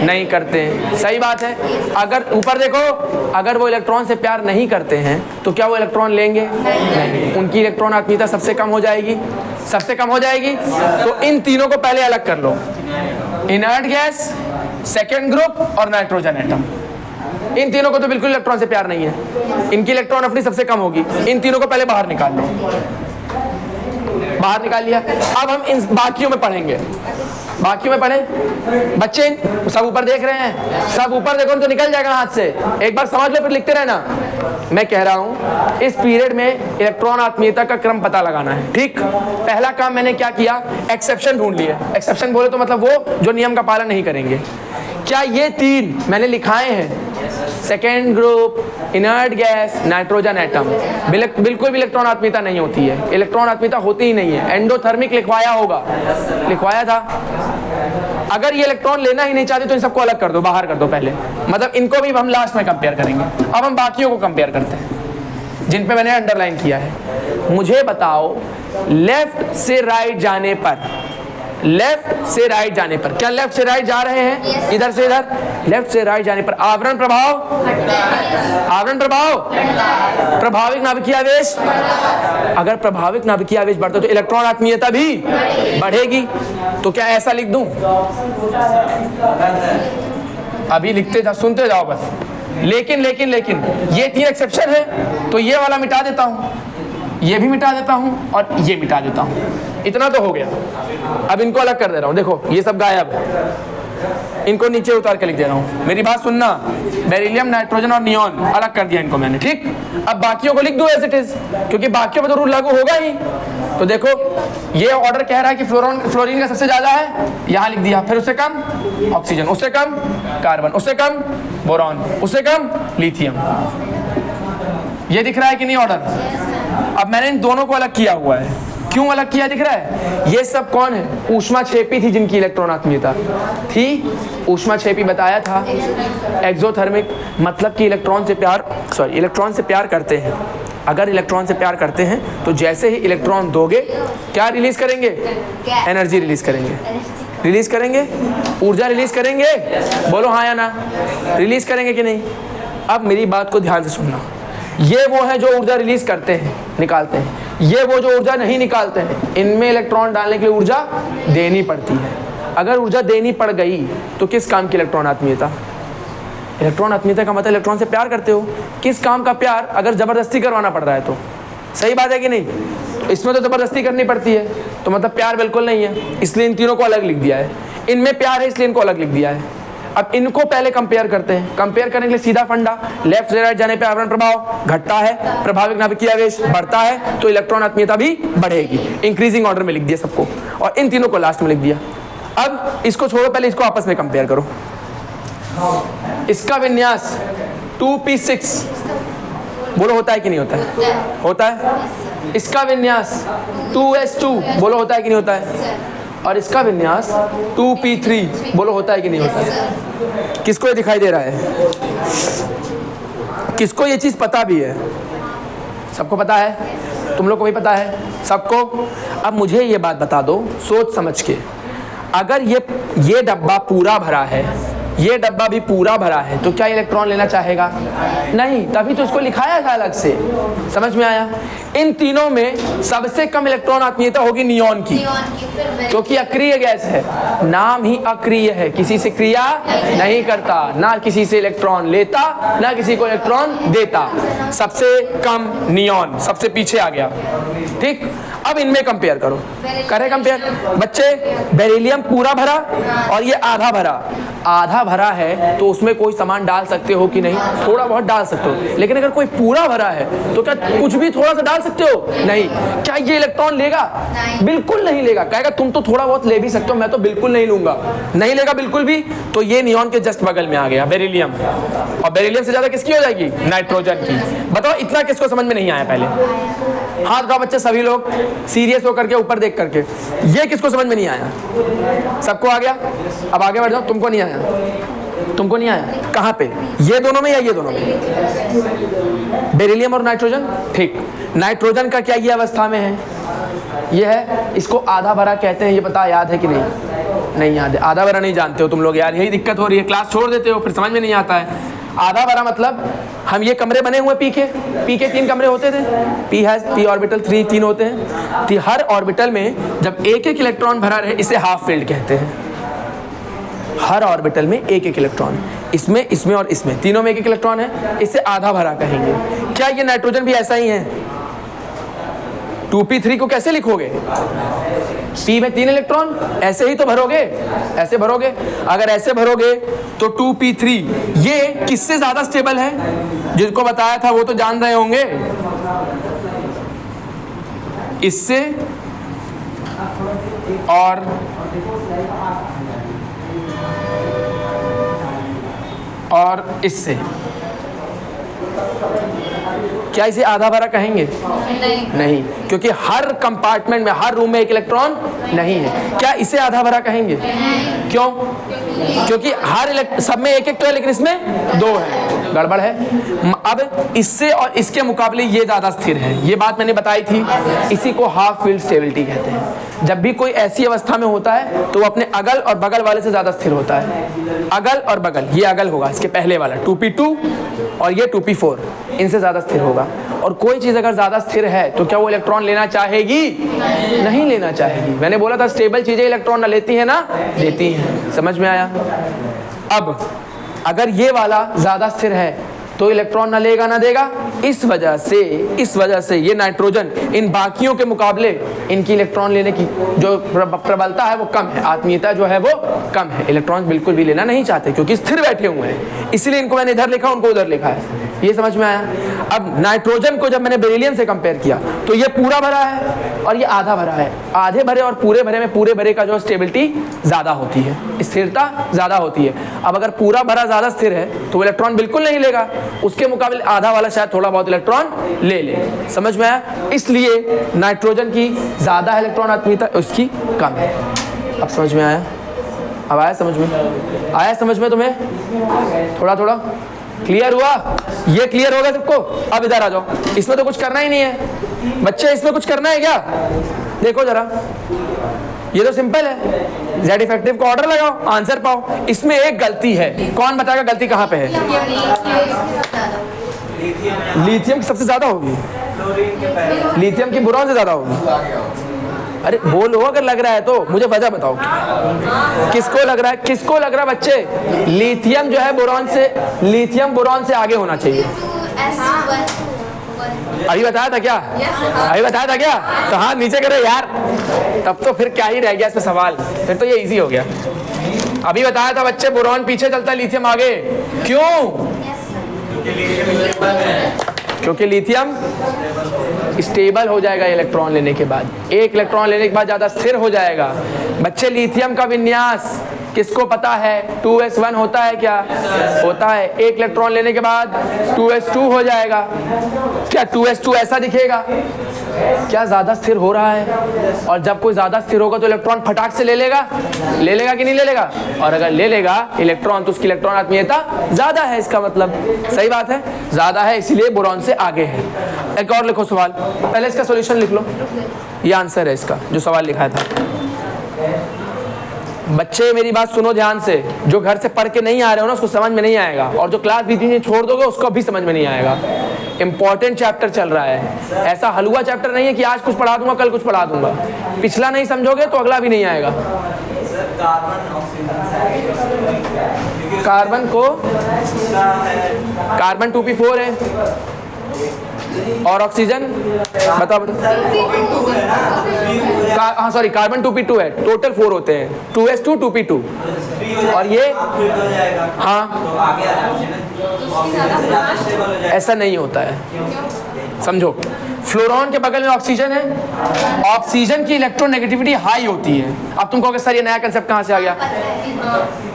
नहीं करते हैं। सही बात है। अगर ऊपर देखो, अगर वो इलेक्ट्रॉन से प्यार नहीं करते हैं तो क्या वो इलेक्ट्रॉन लेंगे? नहीं। उनकी इलेक्ट्रॉन आत्मीयता सबसे कम हो जाएगी। तो इन तीनों को पहले अलग कर लो, इनर्ट गैस, सेकेंड ग्रुप और नाइट्रोजन एटम। इन तीनों को तो बिल्कुल इलेक्ट्रॉन से प्यार नहीं है, इनकी इलेक्ट्रॉन एफिनिटी सबसे कम होगी। इन तीनों को पहले बाहर निकाल लो। बाहर निकाल लिया। अब हम इन बाकियों में पढ़ेंगे। बाकियों में पढ़ें बच्चे। सब ऊपर देख रहे हैं, सब ऊपर देखो तो निकल जाएगा हाथ से। एक बार समझ लो फिर लिखते रहना। मैं कह रहा हूं इस पीरियड में इलेक्ट्रॉन आत्मीयता का क्रम पता लगाना है, ठीक? पहला काम मैंने क्या किया, एक्सेप्शन ढूंढ लिए। एक्सेप्शन बोले तो मतलब वो जो नियम का पालन नहीं करेंगे। क्या ये 3 मैंने लिखाए हैं, second group, inert gas, nitrogen atom, बिल्कुल भी इलेक्ट्रॉन आत्मीयता नहीं होती है। इलेक्ट्रॉन आत्मीयता होती ही नहीं है। एंडोथर्मिक लिखवाया होगा, लिखवाया था। अगर ये इलेक्ट्रॉन लेना ही नहीं चाहते तो इन सबको अलग कर दो, बाहर कर दो पहले। मतलब इनको भी हम लास्ट में कंपेयर करेंगे। अब हम बाकियों को कंपेयर करते हैं जिन पे मैंने अंडरलाइन किया है। मुझे बताओ, लेफ्ट से राइट जाने पर, लेफ्ट से राइट जाने पर, क्या लेफ्ट से राइट जा रहे हैं? इधर से इधर, लेफ्ट से राइट जाने पर आवरण प्रभाव, आवरण प्रभाव, प्रभाविक नाभिकीय आवेश। अगर प्रभाविक नाभिकीय आवेश बढ़ता तो इलेक्ट्रॉन आत्मीयता भी बढ़ेगी। तो क्या ऐसा लिख दूं? अभी लिखते जाओ, सुनते जाओ बस। लेकिन ये 3 एक्सेप्शन है, तो ये वाला मिटा देता हूं, ये भी मिटा देता हूं और ये मिटा देता हूं। इतना तो हो गया। अब इनको अलग कर दे रहा हूं। देखो ये सब गायब है, इनको नीचे उतार के लिख दे रहा हूं। मेरी बात सुनना, बेरिलियम, नाइट्रोजन और नियॉन अलग कर दिया इनको मैंने, ठीक? अब बाकियों को लिख दो एज इट इज, क्योंकि बाकियों में तो रूल लागू होगा ही। तो देखो ये ऑर्डर कह रहा है कि फ्लोरीन का सबसे ज्यादा है, यहां लिख दिया। फिर उससे कम ऑक्सीजन, उससे कम कार्बन, उससे कम बोरॉन, उससे कम लिथियम। ये दिख रहा है कि नहीं ऑर्डर? अब मैंने इन दोनों को अलग किया हुआ है। क्यों अलग किया दिख रहा है? ये सब कौन है? ऊष्माक्षेपी थी जिनकी इलेक्ट्रॉन आत्मीयता थी। ऊष्माक्षेपी बताया था। एक्सोथर्मिक मतलब कि इलेक्ट्रॉन से प्यार करते हैं। अगर इलेक्ट्रॉन से प्यार करते हैं तो जैसे ही इलेक्ट्रॉन दोगे क्या रिलीज करेंगे? एनर्जी रिलीज करेंगे, ऊर्जा रिलीज करेंगे। बोलो हाँ या ना? रिलीज करेंगे कि नहीं? अब मेरी बात को ध्यान से सुनना। ये वो है जो ऊर्जा रिलीज करते हैं, निकालते हैं। ये वो जो ऊर्जा नहीं निकालते हैं। इनमें इलेक्ट्रॉन डालने के लिए ऊर्जा देनी पड़ती है। अगर ऊर्जा देनी पड़ गई तो किस काम की इलेक्ट्रॉन आत्मीयता? इलेक्ट्रॉन आत्मीयता का मतलब इलेक्ट्रॉन से प्यार करते हो। किस काम का प्यार? अगर जबरदस्ती करवाना पड़ रहा है तो। सही बात है कि नहीं? तो इसमें तो जबरदस्ती करनी पड़ती है, तो मतलब प्यार बिल्कुल नहीं है, इसलिए इन तीनों को अलग लिख दिया है। इनमें प्यार है इसलिए इनको अलग लिख दिया है। अब इनको पहले कंपेयर करते हैं। कंपेयर करने के लिए सीधा फंडा, लेफ्ट से राइट जाने पे आवरण प्रभाव घटता है, प्रभाविक नाभिकीय आवेश बढ़ता है, तो इलेक्ट्रॉन आत्मीयता भी बढ़ेगी। इंक्रीजिंग ऑर्डर में लिख दिया सबको, और इन तीनों को लास्ट में लिख दिया। अब इसको छोड़ो, पहले इसको आपस में कंपेयर करो। इसका विन्यास 2p6 बोलो होता है कि नहीं होता है? होता है। इसका विन्यास 2s2 बोलो होता है कि नहीं होता है? और इसका विन्यास 2p3 बोलो होता है कि नहीं होता है? किसको ये दिखाई दे रहा है? किसको ये चीज पता भी है? सबको पता है? तुम लोग को भी पता है सबको? अब मुझे ये बात बता दो सोच समझ के, अगर ये डब्बा पूरा भरा है, ये डब्बा भी पूरा भरा है तो क्या इलेक्ट्रॉन लेना चाहेगा? नहीं, तभी तो इसको लिखाया था अलग से। समझ में आया? इन तीनों में सबसे कम इलेक्ट्रॉन आत्मीयता होगी नियॉन की, क्योंकि अक्रिय गैस है, नाम ही अक्रिय है, किसी से क्रिया नहीं करता, ना किसी से इलेक्ट्रॉन लेता ना किसी को इलेक्ट्रॉन देता। सबसे कम नियॉन, सबसे पीछे आ गया। ठीक, अब इनमें कंपेयर करो, करें कंपेयर बच्चे। बेरिलियम पूरा भरा और ये आधा भरा। आधा भरा है तो उसमें कोई सामान डाल सकते हो कि नहीं? थोड़ा बहुत डाल सकते हो। लेकिन अगर कोई पूरा भरा है तो क्या कुछ भी थोड़ा सा डाल सकते हो? नहीं। क्या ये इलेक्ट्रॉन लेगा? बिल्कुल नहीं लेगा। कहेगा तुम तो थोड़ा बहुत ले भी सकते हो, मैं तो बिल्कुल नहीं लूंगा। नहीं लेगा बिल्कुल भी। तो ये नियॉन के जस्ट बगल में आ गया बेरिलियम, और बेरिलियम से ज्यादा किसकी हो जाएगी? नाइट्रोजन की। बताओ इतना किसको समझ में नहीं आया? पहले हाथ उठाओ बच्चे, सभी लोग सीरियस होकर के, ऊपर देख करके। ये किसको समझ में नहीं आया? सबको आ गया? अब आगे बढ़ जाओ। तुमको नहीं आया? तुमको नहीं आया? कहाँ पे? ये दोनों में या ये दोनों में? बेरिलियम और नाइट्रोजन। ठीक, नाइट्रोजन का क्या ये अवस्था में है? ये है, इसको आधा भरा कहते हैं। ये पता याद है कि नहीं? नहीं याद है। आधा भरा नहीं जानते हो तुम लोग यार, यही दिक्कत हो रही है। क्लास छोड़ देते हो, फिर समझ में नहीं आता है। आधा भरा मतलब हम ये कमरे बने हुए पी के 3 कमरे होते थे। पी ऑर्बिटल 3 होते हैं। तो हर ऑर्बिटल में जब एक एक इलेक्ट्रॉन भरा रहे, इसे हाफ फील्ड कहते हैं। हर ऑर्बिटल में एक एक इलेक्ट्रॉन, इसमें इसमें और इसमें, तीनों में एक एक इलेक्ट्रॉन है, इसे आधा भरा कहेंगे। क्या ये नाइट्रोजन भी ऐसा ही है? 2p3 को कैसे लिखोगे? p में 3 इलेक्ट्रॉन, ऐसे ही तो भरोगे, ऐसे भरोगे। अगर ऐसे भरोगे तो 2p3 ये किससे ज्यादा स्टेबल है? जिसको बताया था वो तो जान रहे होंगे। इससे और इससे। क्या इसे आधा भरा कहेंगे? नहीं, क्योंकि हर कंपार्टमेंट में, हर रूम में एक इलेक्ट्रॉन नहीं है। क्या इसे आधा भरा कहेंगे? क्यों? क्योंकि हर सब में एक एक तो है, लेकिन इसमें 2 है। गड़बड़ है। अब इससे और इसके मुकाबले ये ज्यादा स्थिर है। ये बात मैंने बताई थी। इसी को हाफ फील्ड स्टेबिलिटी कहते हैं। जब भी कोई ऐसी अवस्था में होता है तो वो अपने अगल और बगल वाले से ज्यादा स्थिर होता है। अगल और बगल, ये अगल होगा, इसके पहले वाला 2p2 और ये 2p4, इनसे ज्यादा स्थिर होगा। और कोई चीज अगर ज्यादा स्थिर है तो क्या वो इलेक्ट्रॉन लेना चाहेगी? नहीं लेना चाहेगी। मैंने बोला था स्टेबल चीजें इलेक्ट्रॉन ना लेती है ना देती हैं। समझ में आया? अब अगर ये वाला ज्यादा स्थिर है तो इलेक्ट्रॉन ना लेगा ना देगा। इस वजह से ये नाइट्रोजन इन बाकियों के मुकाबले इनकी इलेक्ट्रॉन लेने की जो प्रबलता है वो कम है, आत्मीयता जो है वो कम है। इलेक्ट्रॉन बिल्कुल भी लेना नहीं चाहते क्योंकि स्थिर बैठे हुए हैं। इसलिए इनको मैंने इधर लिखा, उनको उधर लिखा है। ये समझ में आया? अब नाइट्रोजन को जब मैंने बेरिलियम से कंपेयर किया तो ये पूरा भरा है और ये आधा भरा है। आधे भरे और पूरे भरे में पूरे भरे का जो स्टेबिलिटी ज्यादा होती है, स्थिरता ज्यादा होती है। अब अगर पूरा भरा ज्यादा स्थिर है तो वो इलेक्ट्रॉन बिल्कुल नहीं लेगा, उसके मुकाबले आधा वाला शायद थोड़ा बहुत इलेक्ट्रॉन ले ले। समझ में आया? इसलिए नाइट्रोजन की ज्यादा इलेक्ट्रॉन आत्मीयता, उसकी कम है। अब समझ में आया? अब आया समझ में? आया समझ में तुम्हें? थोड़ा थोड़ा क्लियर हुआ? ये क्लियर होगा सबको? अब इधर आ जाओ। इसमें तो कुछ करना ही नहीं है बच्चे, इसमें कुछ करना है क्या? देखो जरा, ये तो सिंपल है। जेड इफेक्टिव को ऑर्डर लगाओ, आंसर पाओ। इसमें एक गलती है। कौन बताएगा गलती कहाँ पे है? लिथियम की सबसे ज्यादा होगी। लिथियम की बोरॉन से ज्यादा होगी। अरे बोलो अगर लग रहा है तो, मुझे वजह बताओ किसको लग रहा है? किसको लग रहा है बच्चे? लिथियम जो है बोरॉन से, लिथियम बोरॉन से आगे होना चाहिए। अभी बताया था क्या? अभी बताया था क्या? तो हाथ नीचे करो यार, तब तो फिर क्या ही रह गया इसमें सवाल, फिर तो ये इजी हो गया। अभी बताया था बच्चे, बोरॉन पीछे चलता है, लिथियम आगे। क्यों? क्योंकि लिथियम स्टेबल हो जाएगा इलेक्ट्रॉन लेने के बाद। एक इलेक्ट्रॉन लेने के बाद ज्यादा स्थिर हो जाएगा। बच्चे लिथियम का विन्यास किसको पता है? 2s1 होता है क्या? होता है। एक इलेक्ट्रॉन लेने के बाद 2s2 हो जाएगा। क्या 2s2 ऐसा दिखेगा? क्या ज्यादा स्थिर हो रहा है? और जब कोई ज्यादा स्थिर होगा तो इलेक्ट्रॉन फटाक से ले लेगा कि नहीं ले लेगा? और अगर ले लेगा इलेक्ट्रॉन तो उसकी इलेक्ट्रॉन आत्मीयता ज्यादा है। इसका मतलब सही बात है, ज्यादा है, इसीलिए बोरॉन से आगे है। एक और लिखो सवाल, पहले इसका सॉल्यूशन लिख लो। ये आंसर है इसका जो सवाल लिखा था। बच्चे मेरी बात सुनो ध्यान से, जो घर से पढ़ के नहीं आ रहे हो ना उसको समझ में नहीं आएगा, और जो क्लास बीच में छोड़ दोगे उसको भी समझ में नहीं आएगा। इंपॉर्टेंट चैप्टर चल रहा है, ऐसा हलवा चैप्टर नहीं है कि आज कुछ पढ़ा दूंगा कल कुछ पढ़ा दूंगा। पिछला नहीं समझोगे तो अगला भी नहीं आएगा। कार्बन को कार्बन 2p4 है, और ऑक्सीजन बताओ हाँ सॉरी कार्बन 2p2 है, टोटल 4 होते हैं, 2s2 2p2, और ये हाँ ऐसा नहीं होता है, समझो। फ्लोरॉन के बगल में ऑक्सीजन है, ऑक्सीजन की इलेक्ट्रोनेगेटिविटी हाई होती है। अब तुम कहोगे सर ये नया कंसेप्ट कहाँ से आ गया?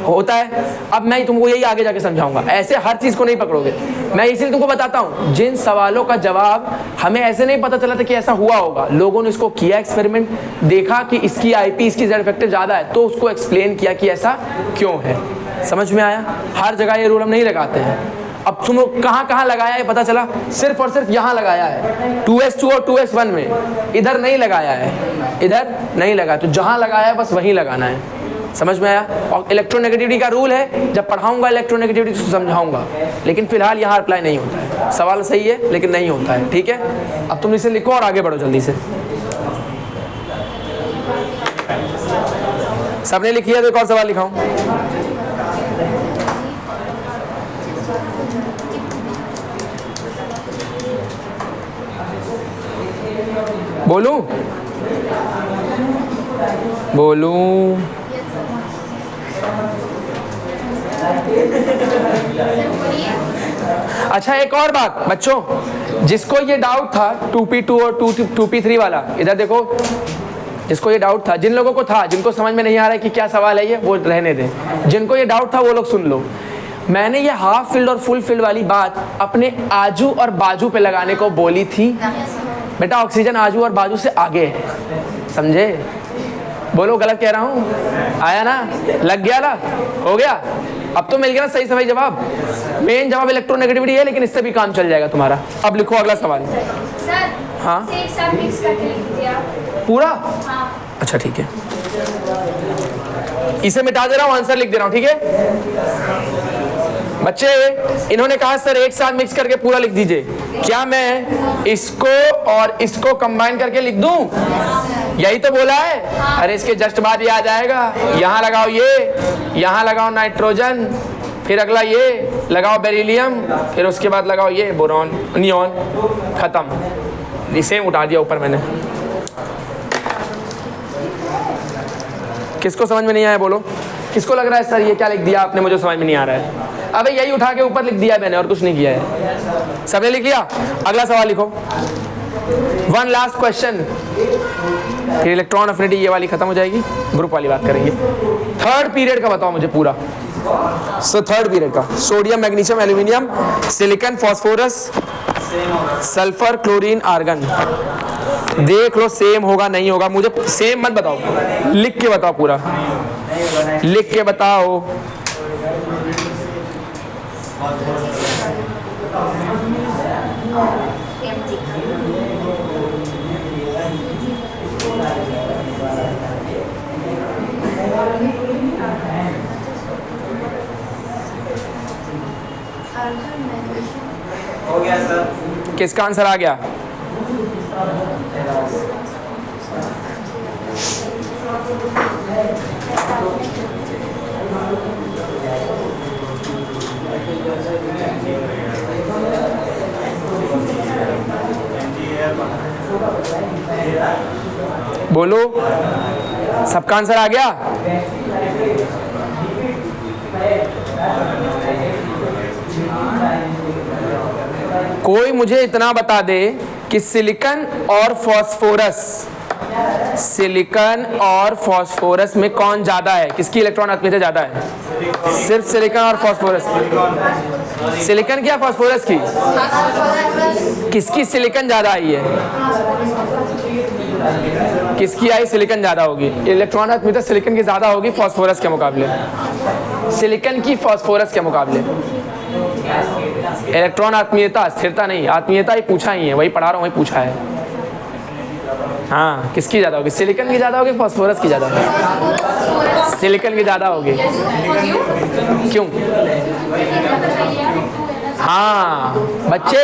होता है, अब मैं तुमको यही आगे जाके समझाऊंगा, ऐसे हर चीज को नहीं पकड़ोगे। मैं इसीलिए तुमको बताता हूँ, जिन सवालों का जवाब हमें ऐसे नहीं पता चला था कि ऐसा हुआ होगा, लोगों ने इसको किया एक्सपेरिमेंट, देखा कि इसकी आईपी इसकी जेड इफेक्टिव ज्यादा है, तो उसको एक्सप्लेन किया कि ऐसा क्यों है। समझ में आया? हर जगह ये रूल हम नहीं लगाते हैं। अब तुम लोग कहाँ कहाँ लगाया है पता चला? सिर्फ और सिर्फ यहाँ लगाया है 2s2 और 2s1 में, इधर नहीं लगाया है, इधर नहीं लगा, तो जहाँ लगाया है बस वहीं लगाना है। समझ में आया? और इलेक्ट्रोनेगेटिविटी का रूल है, जब पढ़ाऊंगा इलेक्ट्रोनेगेटिविटी तो समझाऊंगा, लेकिन फिलहाल यहाँ अप्लाई नहीं होता है। सवाल सही है लेकिन नहीं होता है, ठीक है? अब तुम इसे लिखो और आगे बढ़ो जल्दी से। सबने लिख लिया तो एक और सवाल लिखाऊं? बोलूं? बोलूं? अच्छा एक और बात बच्चों, जिसको ये डाउट था 2p2 और 2p3 वाला, इधर देखो, जिसको ये डाउट था, जिन लोगों को था, जिनको समझ में नहीं आ रहा है कि क्या सवाल है ये, वो रहने दें। जिनको ये डाउट था वो लोग सुन लो। मैंने ये हाफ फील्ड और फुल फील्ड वाली बात अपने आजू और बाजू पे लगाने को बोली थी। बेटा ऑक्सीजन आजू और बाजू से आगे है, समझे? बोलो गलत कह रहा हूँ? आया ना? लग गया ना? हो गया? अब तो मिल गया ना सही सही जवाब। मेन जवाब इलेक्ट्रोनेगेटिविटी है, लेकिन इससे भी काम चल जाएगा तुम्हारा। अब लिखो अगला सवाल। सर हाँ एक साथ मिक्स करके लिख दीजिए आप। पूरा? हाँ। अच्छा ठीक है, इसे मिटा दे रहा हूँ, आंसर लिख दे रहा हूँ, ठीक है? बच्चे इन्होंने कहा सर एक साथ मिक्स करके पूरा लिख दीजिए, क्या मैं इसको और इसको कंबाइन करके लिख दूं? यही तो बोला है। अरे इसके जस्ट बाद ये आ जाएगा, यहाँ लगाओ ये, यहाँ लगाओ नाइट्रोजन, फिर अगला ये लगाओ बेरिलियम, फिर उसके बाद लगाओ ये बोरॉन, नियॉन, खत्म। इसे उठा दिया ऊपर मैंने। किसको समझ में नहीं आया बोलो? किसको लग रहा है सर ये क्या लिख दिया आपने, मुझे समझ में नहीं आ रहा है? अबे यही उठा के ऊपर लिख दिया मैंने, और कुछ नहीं किया है। सबने लिख लिया? अगला सवाल लिखो। वन लास्ट क्वेश्चन, फिर इलेक्ट्रॉन अफिनिटी ये वाली खत्म हो जाएगी, ग्रुप वाली बात करेंगे। थर्ड पीरियड का बताओ मुझे पूरा। सो थर्ड पीरियड का sodium, magnesium, aluminium, silicon, phosphorus, sulphur, chlorine, argon. देख लो सेम होगा नहीं होगा, मुझे सेम मत बताओ, लिख के बताओ पूरा, लिख के बताओ। हो गया सर। किसका आंसर आ गया? बोलो, सबका आंसर आ गया? कोई मुझे इतना बता दे कि सिलिकॉन और फास्फोरस, सिलिकॉन और फास्फोरस में कौन ज्यादा है? किसकी इलेक्ट्रॉन आत्मीयता ज्यादा है? सिर्फ सिलिकॉन और फास्फोरस। सिलिकॉन की या फास्फोरस की? किसकी सिलिकॉन ज्यादा आई है? किसकी आई सिलिकॉन ज्यादा होगी? इलेक्ट्रॉन आत्मीयता सिलिकॉन की ज्यादा होगी फास्फोरस के मुकाबले, सिलिकॉन की फास्फोरस के मुकाबले। इलेक्ट्रॉन आत्मीयता, स्थिरता नहीं, आत्मीयता ही पूछा ही है, वही पढ़ा रहा हूँ, वही पूछा है। हाँ, किसकी ज़्यादा होगी? सिलिकॉन की ज़्यादा होगी, फॉस्फोरस की ज़्यादा होगी? सिलिकॉन की ज़्यादा होगी। क्यों? हाँ बच्चे,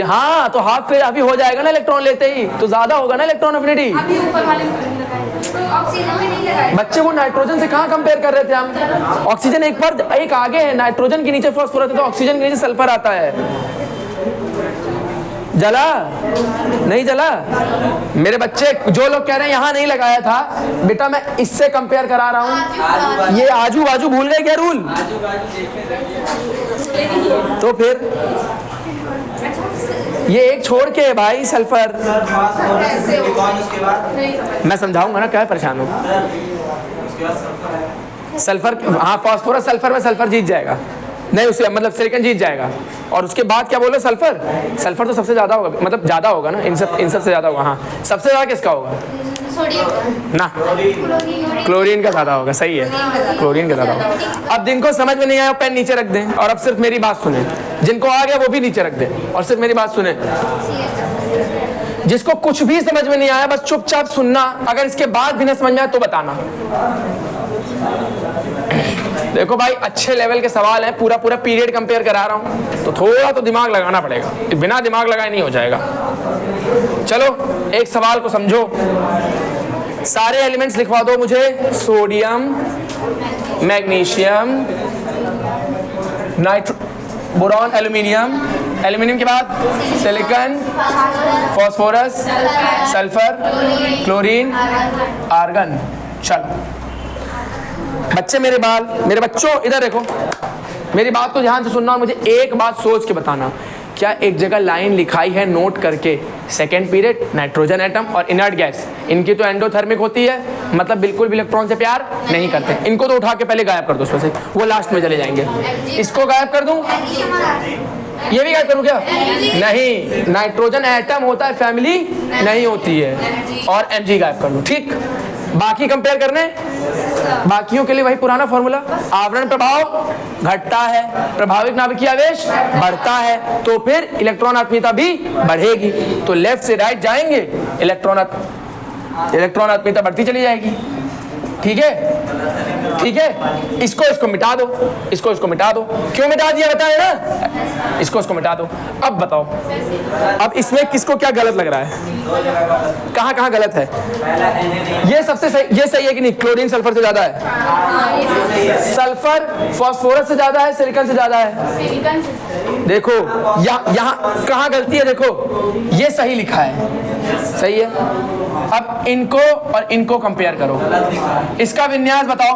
हाँ तो हाफ फेज अभी हो जाएगा ना इलेक्ट्रॉन लेते ही, तो ज़्यादा होगा ना इलेक्ट्रॉन एफिनिटी। अभी ऊपर वाले में नहीं लगाया, ऑक्सीजन में नहीं लगाया। बच्चे वो नाइट्रोजन से कहाँ कंपेयर कर रहे थे हम? ऑक्सीजन एक बार एक आगे है, नाइट्रोजन के नीचे फॉस्फोरस है, तो ऑक्सीजन के नीचे सल्फर आता है। जला नहीं जला? मेरे बच्चे जो लोग कह रहे हैं यहाँ नहीं लगाया था, बेटा मैं इससे कंपेयर करा रहा हूँ। ये आजू बाजू भूल गए क्या रूल? तो फिर ये एक छोड़ के भाई सल्फर, मैं समझाऊंगा ना, क्या परेशान हो? सल्फर, हाँ फॉस्फोरस सल्फर में सल्फर जीत जाएगा, नहीं उसे मतलब सिलिकॉन जीत जाएगा। और उसके बाद क्या बोलो? सल्फर, सल्फर तो सबसे ज़्यादा होगा, मतलब ज़्यादा होगा ना, इन सब से ज़्यादा होगा। हाँ सबसे ज़्यादा किसका होगा? सोडियम ना, क्लोरीन का ज़्यादा होगा। सही है, क्लोरीन का ज़्यादा होगा। अब जिनको समझ में नहीं आया पेन नीचे रख दें और अब सिर्फ मेरी बात सुने। जिनको आ गया वो भी नीचे रख दें और सिर्फ मेरी बात सुने। जिसको कुछ भी समझ में नहीं आया बस चुपचाप सुनना, अगर इसके बाद भी ना समझ में आया तो बताना। देखो भाई अच्छे लेवल के सवाल हैं, पूरा पीरियड कंपेयर करा रहा हूं, तो थोड़ा तो दिमाग लगाना पड़ेगा, बिना दिमाग लगाए नहीं हो जाएगा। चलो एक सवाल को समझो, सारे एलिमेंट्स लिखवा दो मुझे। Sodium, magnesium, boron, aluminium, aluminium के बाद silicon, phosphorus, sulphur, chlorine, argon. चलो बच्चे मेरे बच्चों इधर देखो, मेरी बात को ध्यान से सुनना और मुझे एक बात सोच के बताना। क्या एक जगह लाइन लिखाई है नोट करके, सेकेंड पीरियड, नाइट्रोजन एटम और इनर्ट गैस, इनकी तो एंडोथर्मिक होती है, मतलब बिल्कुल भी इलेक्ट्रॉन से प्यार नहीं करते। इनको तो उठा के पहले गायब कर दो उसमें से, वो लास्ट में चले जाएंगे। इसको गायब कर दूं, ये भी गायब करूं क्या? नहीं, नाइट्रोजन एटम होता है, फैमिली नहीं होती है, और Mg गायब कर दूं। ठीक, बाकी कंपेयर करने, बाकियों के लिए वही पुराना फॉर्मूला, आवरण प्रभाव घटता है, प्रभावित नाभिकीय आवेश बढ़ता है, तो फिर इलेक्ट्रॉन आत्मीयता भी बढ़ेगी। तो लेफ्ट से राइट जाएंगे, इलेक्ट्रॉन आत्मीयता बढ़ती चली जाएगी। ठीक है, इसको मिटा दो, इसको मिटा दो। क्यों मिटा दिया बताए ना, इसको मिटा दो। अब बताओ, अब इसमें किसको क्या गलत लग रहा है? कहाँ गलत है? ये सबसे सही, ये सही है कि नहीं? क्लोरीन सल्फर से ज्यादा है, सल्फर फॉस्फोरस से ज्यादा है, सिलिकॉन से ज्यादा है। देखो यहाँ कहाँ गलती है? देखो ये सही लिखा है, सही है। अब इनको और इनको कंपेयर करो, इसका विन्यास बताओ,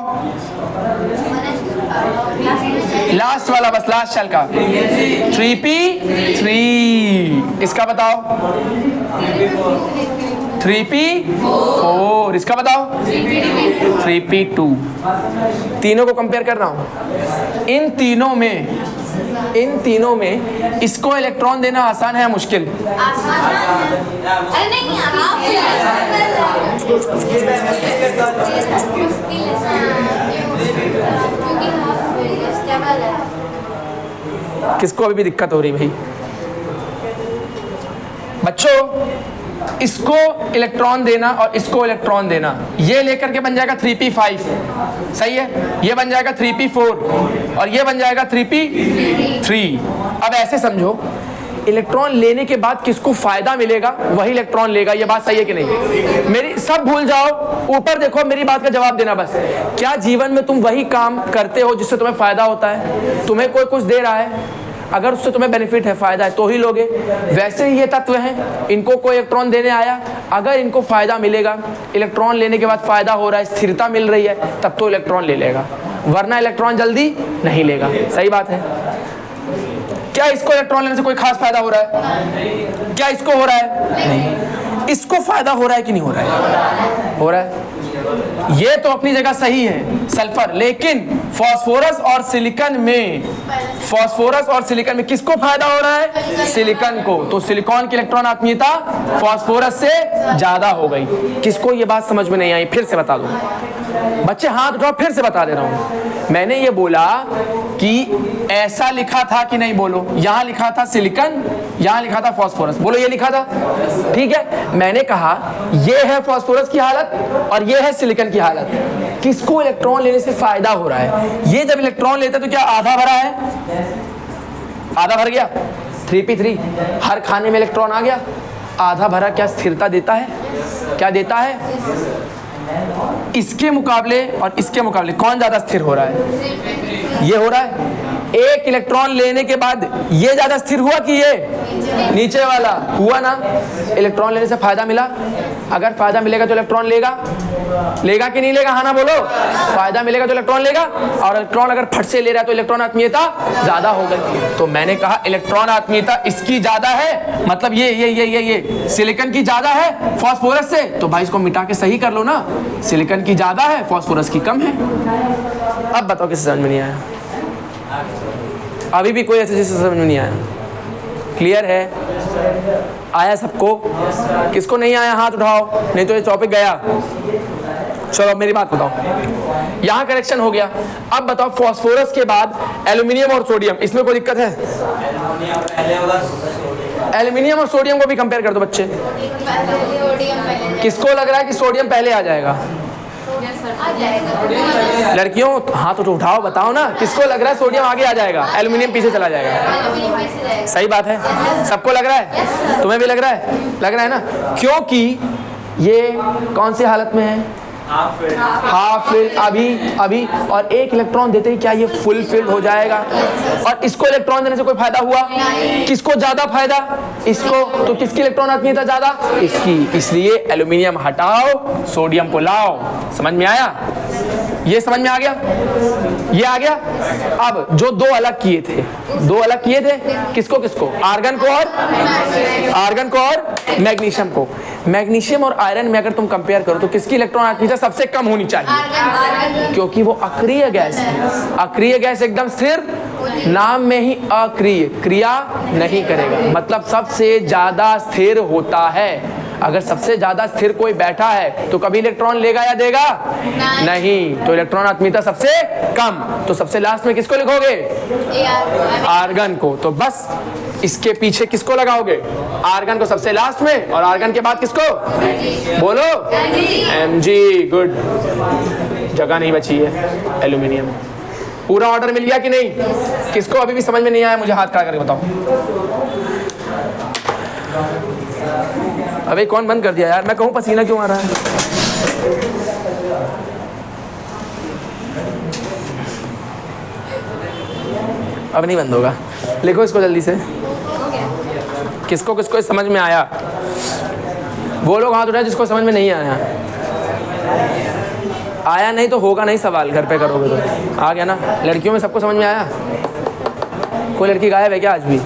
लास्ट वाला, बस लास्ट शेल का 3p3, इसका बताओ 3p4, इसका बताओ 3p2। तीनों को कंपेयर कर रहा हूं। इन तीनों में इसको इलेक्ट्रॉन देना आसान है या मुश्किल? किसको अभी भी दिक्कत हो रही भाई? बच्चों इसको इलेक्ट्रॉन देना और इसको इलेक्ट्रॉन देना, ये लेकर के बन जाएगा 3p5, सही है। ये बन जाएगा 3p4 और ये बन जाएगा 3p3। अब ऐसे समझो, इलेक्ट्रॉन लेने के बाद किसको फायदा मिलेगा वही इलेक्ट्रॉन लेगा। ये बात सही है कि नहीं? मेरी सब भूल जाओ, ऊपर देखो, मेरी बात का जवाब देना बस। क्या जीवन में तुम वही काम करते हो जिससे तुम्हें फायदा होता है? तुम्हें कोई कुछ दे रहा है, अगर उससे तुम्हें बेनिफिट है, फायदा है, तो ही लोगे। वैसे ही ये तत्व हैं, इनको कोई इलेक्ट्रॉन देने आया, अगर इनको फायदा मिलेगा, इलेक्ट्रॉन लेने के बाद फायदा हो रहा है, स्थिरता मिल रही है, तब तो इलेक्ट्रॉन ले लेगा, वरना इलेक्ट्रॉन जल्दी नहीं लेगा। सही बात है। क्या इसको इलेक्ट्रॉन लेने से कोई खास फायदा हो रहा है? क्या इसको हो रहा है? नहीं। इसको फायदा हो रहा है कि नहीं हो रहा है? हो रहा है। ये तो अपनी जगह सही है सल्फर, लेकिन फास्फोरस और सिलिकॉन में किसको फायदा हो रहा है? सिलिकॉन को। तो सिलिकॉन की इलेक्ट्रॉन आत्मीयता फास्फोरस से ज्यादा हो गई। किसको ये बात समझ में नहीं आई? फिर से बता दो बच्चे, हाथ उठाओ, फिर से बता दे रहा हूं। मैंने ये बोला कि ऐसा लिखा था कि नहीं, बोलो। यहां लिखा था सिलिकॉन यहां लिखा था फास्फोरस, बोलो ये लिखा था, ठीक है। मैंने कहा ये है फास्फोरस की हालत और ये है सिलिकॉन की हालत। किसको इलेक्ट्रॉन लेने से फायदा हो रहा है? ये जब इलेक्ट्रॉन लेता है तो क्या आधा भरा है? आधा भर गया, 3p3, हर खाने में इलेक्ट्रॉन आ गया। आधा भरा क्या स्थिरता देता है? क्या देता है? इसके मुकाबले और इसके मुकाबले कौन ज्यादा स्थिर हो रहा है? ये हो रहा है। एक इलेक्ट्रॉन लेने के बाद ये ज्यादा स्थिर हुआ कि ये नीचे वाला? हुआ ना। इलेक्ट्रॉन लेने से फायदा मिला। अगर फायदा मिलेगा तो इलेक्ट्रॉन लेगा, लेगा कि नहीं लेगा? हाँ ना बोलो। फायदा मिलेगा तो इलेक्ट्रॉन लेगा, और इलेक्ट्रॉन अगर फट से ले रहा है तो इलेक्ट्रॉन आत्मीयता ज्यादा हो गई। तो मैंने कहा इलेक्ट्रॉन आत्मीयता इसकी ज्यादा है, मतलब ये सिलिकॉन की ज्यादा है फास्फोरस से। तो भाई इसको मिटा के सही कर लो ना, सिलिकॉन की ज्यादा है फास्फोरस की कम है। अब बताओ किसे समझ में नहीं आया? अभी भी कोई ऐसे जिसे समझ में नहीं आया? क्लियर है? आया सबको? किसको नहीं आया हाथ उठाओ, नहीं तो ये टॉपिक गया। चलो अब मेरी बात बताओ, यहाँ करेक्शन हो गया। अब बताओ फास्फोरस के बाद एल्यूमिनियम और सोडियम, इसमें कोई दिक्कत है? एल्यूमिनियम और सोडियम को भी कंपेयर कर दो बच्चे। किसको लग रहा है कि सोडियम पहले आ जाएगा? लड़कियों हाथ तो उठाओ, बताओ ना किसको लग रहा है सोडियम आगे आ जाएगा, एल्यूमिनियम पीछे चला जाएगा? सही बात है, सबको लग रहा है? तुम्हें भी लग रहा है? लग रहा है ना, क्योंकि ये कौन सी हालत में है? हाफ फिल्ड अभी और एक इलेक्ट्रॉन देते ही क्या ये फुल फिल्ड हो जाएगा? और इसको इलेक्ट्रॉन देने से कोई फायदा हुआ? किसको ज्यादा फायदा? इसको। तो किसकी इलेक्ट्रॉन आत्मीयता ज्यादा? इसकी। इसलिए एल्यूमिनियम हटाओ, सोडियम को लाओ। समझ में आया? ये समझ में आ गया? ये आ गया। अब जो दो अलग किए थे, किसको किसको? आर्गन को और मैग्नीशियम को। मैग्नीशियम और आयरन में अगर तुम कंपेयर करो तो किसकी इलेक्ट्रॉन आत्मीयता सबसे कम होनी चाहिए? क्योंकि वो अक्रिय गैस है। अक्रिय गैस एकदम स्थिर, नाम में ही अक्रिय, क्रिया नहीं करेगा, मतलब सबसे ज्यादा स्थिर होता है। अगर सबसे ज्यादा स्थिर कोई बैठा है तो कभी इलेक्ट्रॉन लेगा या देगा? नहीं। तो इलेक्ट्रॉन आत्मीयता सबसे कम। तो सबसे लास्ट में किसको लिखोगे? आर्गन को। तो बस इसके पीछे किसको लगाओगे? आर्गन को सबसे लास्ट में, और आर्गन के बाद किसको? बोलो Mg। गुड, जगह नहीं बची है। एल्यूमिनियम। पूरा ऑर्डर मिल गया कि नहीं? किसको अभी भी समझ में नहीं आया मुझे हाथ खड़ा करके बताओ। अबे कौन बंद कर दिया यार? मैं कहूँ पसीना क्यों आ रहा है? अब नहीं बंद होगा। लिखो इसको जल्दी से। किसको किसको समझ में आया? वो लोग हाथ उठाए जिसको समझ में नहीं आया। आया नहीं तो होगा नहीं सवाल, घर पे करोगे तो। आ गया ना? लड़कियों में सबको समझ में आया? कोई लड़की गायब है क्या आज भी?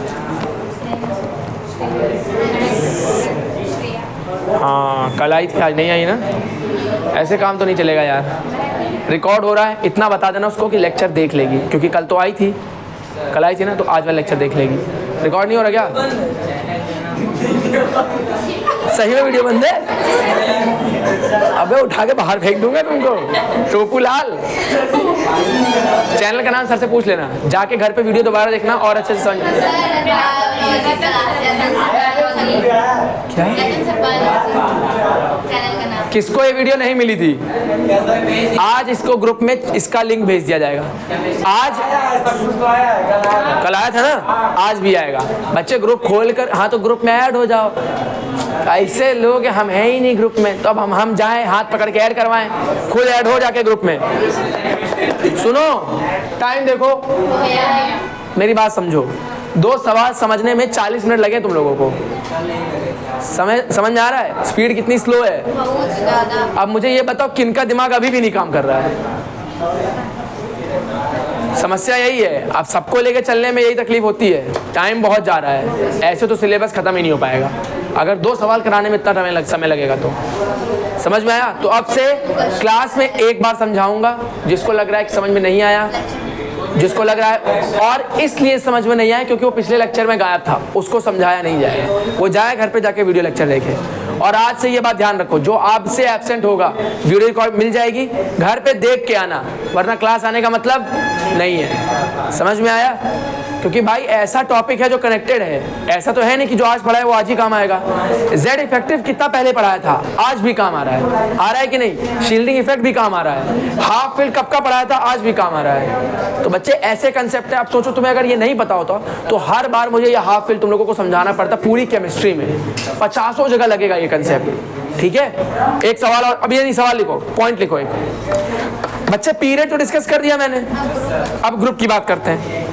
हाँ, कल आई थी, आज नहीं आई ना? ऐसे काम तो नहीं चलेगा यार। रिकॉर्ड हो रहा है, इतना बता देना उसको कि लेक्चर देख लेगी, क्योंकि कल तो आई थी, कल आई थी ना, तो आज वाला लेक्चर देख लेगी। रिकॉर्ड नहीं हो रहा क्या? सही में वीडियो बंद है? अबे उठा के बाहर फेंक दूंगा तुमको, टोपू लाल। चैनल का नाम सर से पूछ लेना, जाके घर पे वीडियो दोबारा देखना और अच्छे से समझ। क्या? किसको ये वीडियो नहीं मिली थी? आज इसको ग्रुप में इसका लिंक भेज दिया जाएगा। आज कल आया था ना, आज भी आएगा। बच्चे ग्रुप खोल कर, हाँ तो ग्रुप में ऐड हो जाओ। ऐसे लोग हम हैं ही नहीं ग्रुप में, तो अब हम जाएं हाथ पकड़ के ऐड करवाएं, खुद ऐड हो जाके ग्रुप में। सुनो, टाइम देखो, मेरी बात समझो। 2 सवाल समझने में 40 मिनट लगे तुम लोगों को। समझ में आ रहा है? स्पीड कितनी स्लो है। अब मुझे ये बताओ, किनका दिमाग अभी भी नहीं काम कर रहा है? समस्या यही है। अब सबको लेके चलने में यही तकलीफ होती है, टाइम बहुत जा रहा है। ऐसे तो सिलेबस खत्म ही नहीं हो पाएगा अगर 2 सवाल कराने में इतना समय लगेगा तो। समझ में आया? तो अब से क्लास में एक बार समझाऊंगा, जिसको लग रहा है कि समझ में नहीं आया, जिसको लग रहा है, और इसलिए समझ में नहीं आया क्योंकि वो पिछले लेक्चर में गायब था, उसको समझाया नहीं जाएगा। वो जाए घर पे जाके वीडियो लेक्चर देखे। और आज से ये बात ध्यान रखो, जो आपसे एब्सेंट होगा वीडियो रिकॉर्ड मिल जाएगी, घर पे देख के आना, वरना क्लास आने का मतलब नहीं है। समझ में आया? क्योंकि भाई ऐसा टॉपिक है जो कनेक्टेड है, ऐसा तो है नहीं कि जो आज पढ़ा है वो आज ही काम आएगा। जेड इफेक्टिव कितना पहले पढ़ाया था, आज भी काम आ रहा है कि नहीं? शील्डिंग इफेक्ट भी काम आ रहा है। हाफ फील्ड कब का पढ़ाया था, आज भी काम आ रहा है। तो बच्चे ऐसे कंसेप्ट है, आप सोचो तुम्हें अगर ये नहीं पता होता तो हर बार मुझे ये हाफ फील्ड तुम लोगों को समझाना पड़ता पूरी केमिस्ट्री में, 50 जगह लगेगा ये कंसेप्ट। ठीक है, एक सवाल और, अब ये नहीं सवाल लिखो, पॉइंट लिखो एक। बच्चे पीरियड तो डिस्कस कर दिया मैंने, अब ग्रुप की बात करते हैं।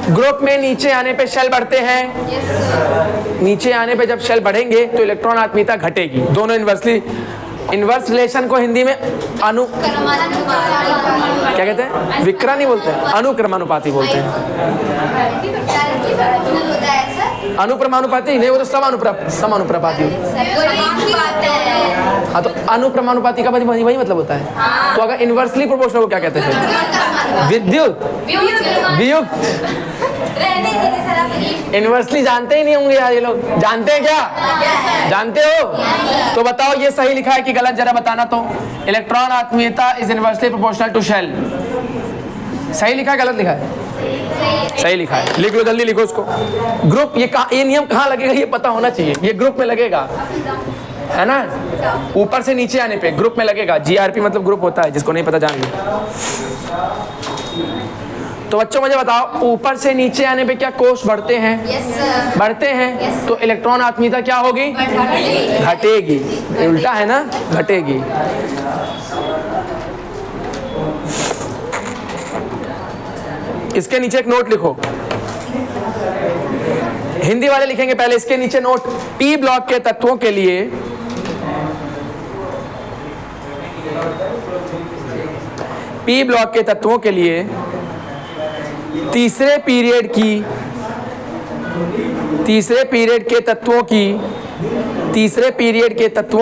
ग्रुप में नीचे आने पे शेल बढ़ते हैं, नीचे आने पे जब शेल बढ़ेंगे तो इलेक्ट्रॉन आत्मीयता घटेगी। दोनों इन्वर्सली, इन्वर्स रिलेशन को हिंदी में अनु क्या कहते हैं, विक्रा नहीं बोलते हैं, अनुक्रमानुपाती बोलते हैं। अनुक्रमानुपाती नहीं, वो तो समानुप्रपाती। हाँ, तो अनुक्रमानुपाती का वही मतलब होता है। तो अगर इन्वर्सली प्रोपोर्शनल को क्या कहते हैं? विद्युत वियुक्त। इन्वर्सली जानते ही नहीं होंगे यार ये लोग, जानते हैं क्या? जानते हो? तो बताओ ये सही लिखा है कि गलत, जरा बताना। तो इलेक्ट्रॉन आत्मीयता is inversely proportional to shell, सही लिखा है गलत लिखा है? सही लिखा है, लिख लो जल्दी लिखो उसको। ग्रुप, ये नियम कहाँ लगेगा ये पता होना चाहिए। ये ग्रुप में लगेगा, है ना, ऊपर से नीचे आने पे ग्रुप में लगेगा। जीआरपी मतलब ग्रुप होता है, जिसको नहीं पता जान लो। तो बच्चों मुझे बताओ, ऊपर से नीचे आने पे क्या कोष बढ़ते हैं? बढ़ते हैं। तो इलेक्ट्रॉन आत्मीयता क्या होगी? घटेगी। उल्टा है ना, घटेगी। इसके नीचे एक नोट लिखो, हिंदी वाले लिखेंगे पहले, इसके नीचे नोट। पी ब्लॉक के तत्वों के लिए तीसरे पीरियड के तत्वों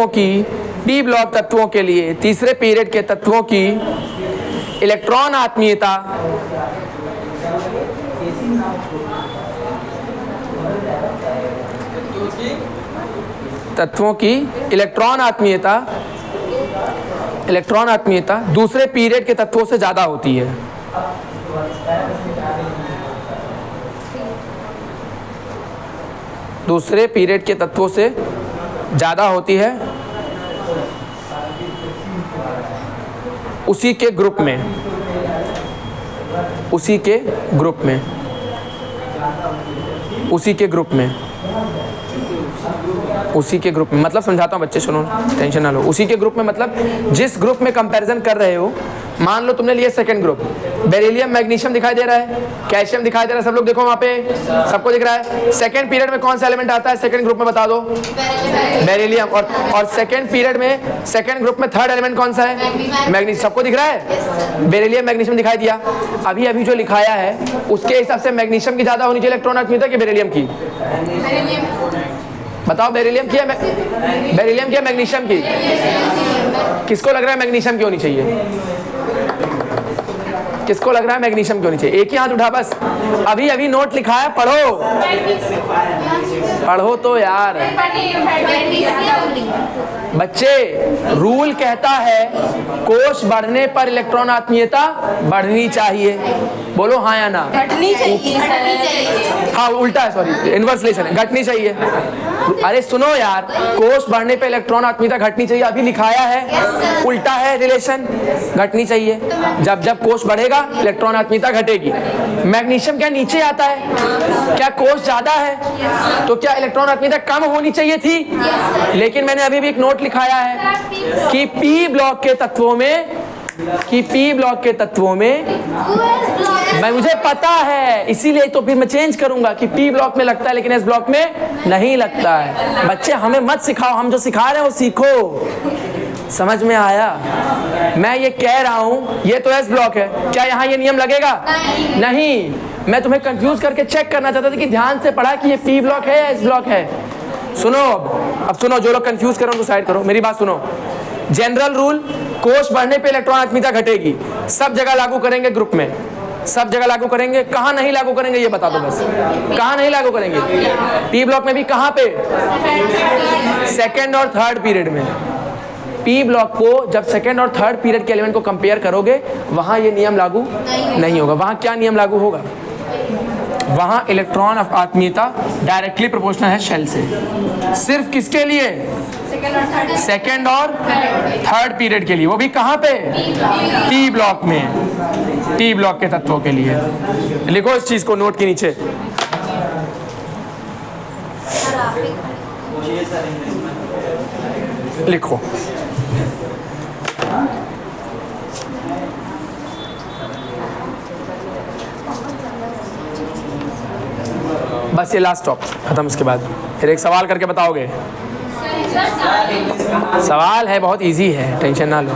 की पी ब्लॉक तत्वों के लिए तीसरे पीरियड के तत्वों की इलेक्ट्रॉन आत्मीयता इलेक्ट्रॉन आत्मीयता दूसरे पीरियड के तत्वों से ज्यादा होती है। दूसरे पीरियड के तत्वों से ज्यादा होती है उसी के ग्रुप में, उसी के ग्रुप में मतलब समझाता हूँ बच्चे, सुनो, टेंशन ना लो। उसी के ग्रुप में मतलब जिस ग्रुप में कंपैरिजन कर रहे हो, मान लो तुमने लिया सेकंड ग्रुप, बेरिलियम मैग्नीशियम दिखाई दे रहा है, कैल्शियम दिखाई दे रहा है, सब लोग देखो वहाँ पे, सबको दिख रहा है। सेकंड पीरियड में कौन सा एलिमेंट आता है सेकंड ग्रुप में, बता दो? बेरिलियम। और सेकंड पीरियड में सेकंड ग्रुप में थर्ड एलिमेंट कौन सा है? मैग्नीशियम। सबको दिख रहा है? बेरिलियम मैग्नीशियम दिखाई दिया। अभी जो लिखाया है उसके हिसाब से मैग्नीशियम की ज्यादा होनी चाहिए इलेक्ट्रॉन आत्मीयता कि बेरिलियम की? बताओ, बेरिलियम की है मैग्नीशियम की? किसको लग रहा है मैग्नीशियम की होनी चाहिए? किसको लग रहा है मैग्नीशियम की होनी चाहिए? एक ही हाथ उठा बस। अभी नोट लिखा है, पढ़ो तो यार बच्चे। रूल कहता है कोष बढ़ने पर इलेक्ट्रॉन आत्मीयता बढ़नी चाहिए। बोलो हाँ या ना? घटनी चाहिए। हाँ उल्टा है, सॉरी, इनवर्स रिलेशन है, घटनी चाहिए। अरे सुनो यार, कोष बढ़ने पे इलेक्ट्रॉन आत्मीयता घटनी चाहिए, अभी लिखाया है उल्टा है रिलेशन, घटनी चाहिए। जब कोष बढ़ेगा इलेक्ट्रॉन आत्मीयता घटेगी। मैग्नीशियम क्या नीचे आता है? क्या कोष ज्यादा है तो क्या इलेक्ट्रॉन आत्मीयता कम होनी चाहिए थी? लेकिन मैंने अभी भी एक नोट लिखाया है कि पी ब्लॉक के तत्वों में मैं, मुझे पता है, इसीलिए तो फिर मैं चेंज करूंगा कि पी ब्लॉक में लगता है लेकिन एस ब्लॉक में नहीं लगता है। बच्चे हमें मत सिखाओ, हम जो सिखा रहे हैं वो सीखो। समझ में आया? मैं ये कह रहा हूं ये तो एस ब्लॉक है, क्या यहाँ ये नियम लगेगा? नहीं। मैं तुम्हें कंफ्यूज करके चेक करना चाहता था कि ध्यान से पढ़ा कि ये पी ब्लॉक है या एस ब्लॉक है। सुनो अब सुनो, जो लोग कंफ्यूज करो उनको साइड करो, मेरी बात सुनो। जनरल रूल, कोष बढ़ने पे इलेक्ट्रॉन आत्मीयता घटेगी, सब जगह लागू करेंगे, ग्रुप में सब जगह लागू करेंगे। कहाँ नहीं लागू करेंगे ये बता दो बस, कहाँ नहीं लागू करेंगे? पी ब्लॉक में भी कहाँ पे? सेकेंड और थर्ड पीरियड में। पी ब्लॉक को जब सेकेंड और थर्ड पीरियड के एलिमेंट को कंपेयर करोगे वहां ये नियम लागू नहीं होगा। वहां क्या नियम लागू होगा? वहाँ इलेक्ट्रॉन आत्मीयता डायरेक्टली प्रोपोर्शनल है शेल से। सिर्फ किसके लिए? सेकेंड और थर्ड पीरियड के लिए, वो भी कहाँ पे? टी ब्लॉक में, टी ब्लॉक के तत्वों के लिए। लिखो इस चीज को नोट के नीचे। लिखो बस ये लास्ट स्टॉप खत्म। इसके बाद फिर एक सवाल करके बताओगे। सवाल है बहुत इजी है, टेंशन ना लो।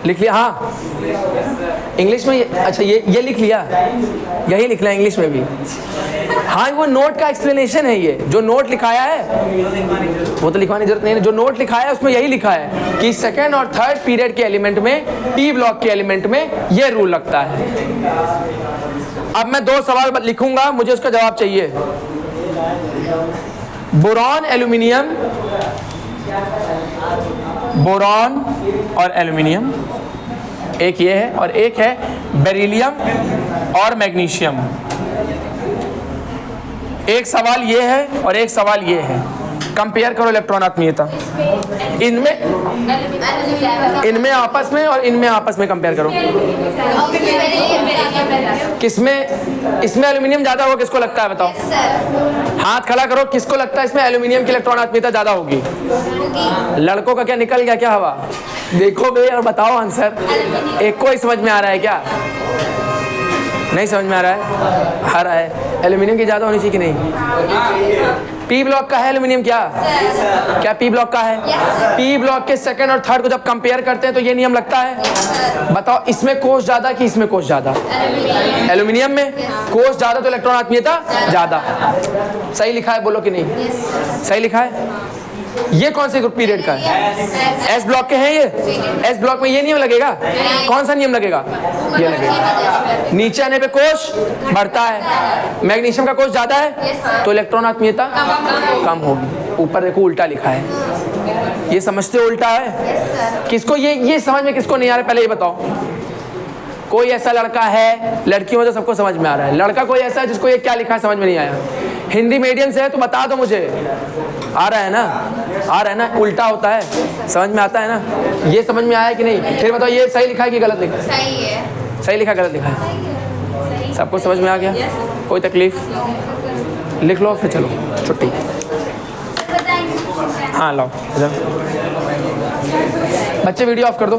लिख लिया? हाँ इंग्लिश में अच्छा ये लिख लिया, यही लिखना है इंग्लिश में भी। हाँ वो नोट का एक्सप्लेनेशन है, ये जो नोट लिखाया है वो तो लिखवाने की जरूरत नहीं है। जो नोट लिखाया है उसमें यही लिखा है कि सेकेंड और थर्ड पीरियड के एलिमेंट में, टी ब्लॉक के एलिमेंट में ये रूल लगता है। अब मैं 2 सवाल लिखूंगा, मुझे उसका जवाब चाहिए। बोरॉन एल्यूमिनियम, बोरॉन और एल्यूमिनियम, एक ये है और एक है बेरिलियम और मैग्नीशियम। एक सवाल ये है और एक सवाल ये है। कंपेयर करो इलेक्ट्रॉन आत्मीयता, इनमें आपस में और इनमें आपस में कंपेयर करो। किसमें? इसमें एल्यूमिनियम ज्यादा होगा, किसको लगता है बताओ? हाथ खड़ा करो, किसको लगता है इसमें एल्यूमिनियम की इलेक्ट्रॉन आत्मीयता ज्यादा होगी? लड़कों का क्या निकल गया क्या हवा? देखो बे और बताओ आंसर। एक को ही समझ में आ रहा है क्या? नहीं समझ में आ रहा है? आ रहा है। एल्यूमिनियम की ज्यादा होनी चाहिए कि नहीं? पी ब्लॉक का है एल्यूमिनियम क्या? क्या पी ब्लॉक का है? पी ब्लॉक के सेकंड और थर्ड को जब कंपेयर करते हैं तो ये नियम लगता है। बताओ इसमें कोष ज्यादा कि इसमें कोष ज्यादा? एल्यूमिनियम में कोष ज्यादा तो इलेक्ट्रॉन आत्मीयता ज्यादा। सही लिखा है, बोलो कि नहीं? सही लिखा है। ये कौन से ग्रुप पीरियड का है? एस ब्लॉक के हैं ये। एस ब्लॉक में ये नियम लगेगा। कौन सा नियम लगेगा? ये लगेगा। नीचे आने पे कोष बढ़ता है, मैग्नीशियम का कोष ज्यादा है तो इलेक्ट्रॉन आत्मीयता कम होगी। ऊपर देखो उल्टा लिखा है, ये समझते हो उल्टा है? किसको ये समझ में किसको नहीं आ रहा पहले ये बताओ। कोई ऐसा लड़का है, लड़कियों में तो सबको समझ में आ रहा है, लड़का कोई ऐसा है जिसको ये क्या लिखा है समझ में नहीं आया? हिंदी मीडियम से है तो बता दो मुझे। आ रहा है ना? आ रहा है ना? उल्टा होता है, समझ में आता है ना? ये समझ में आया कि नहीं? फिर बताओ ये सही लिखा है कि गलत लिखा है? सही है। सही लिखा गलत लिखा है? सबको समझ में आ गया? कोई तकलीफ? लिख लो फिर चलो छुट्टी। हाँ लाओ इधर। बच्चे वीडियो ऑफ कर दो।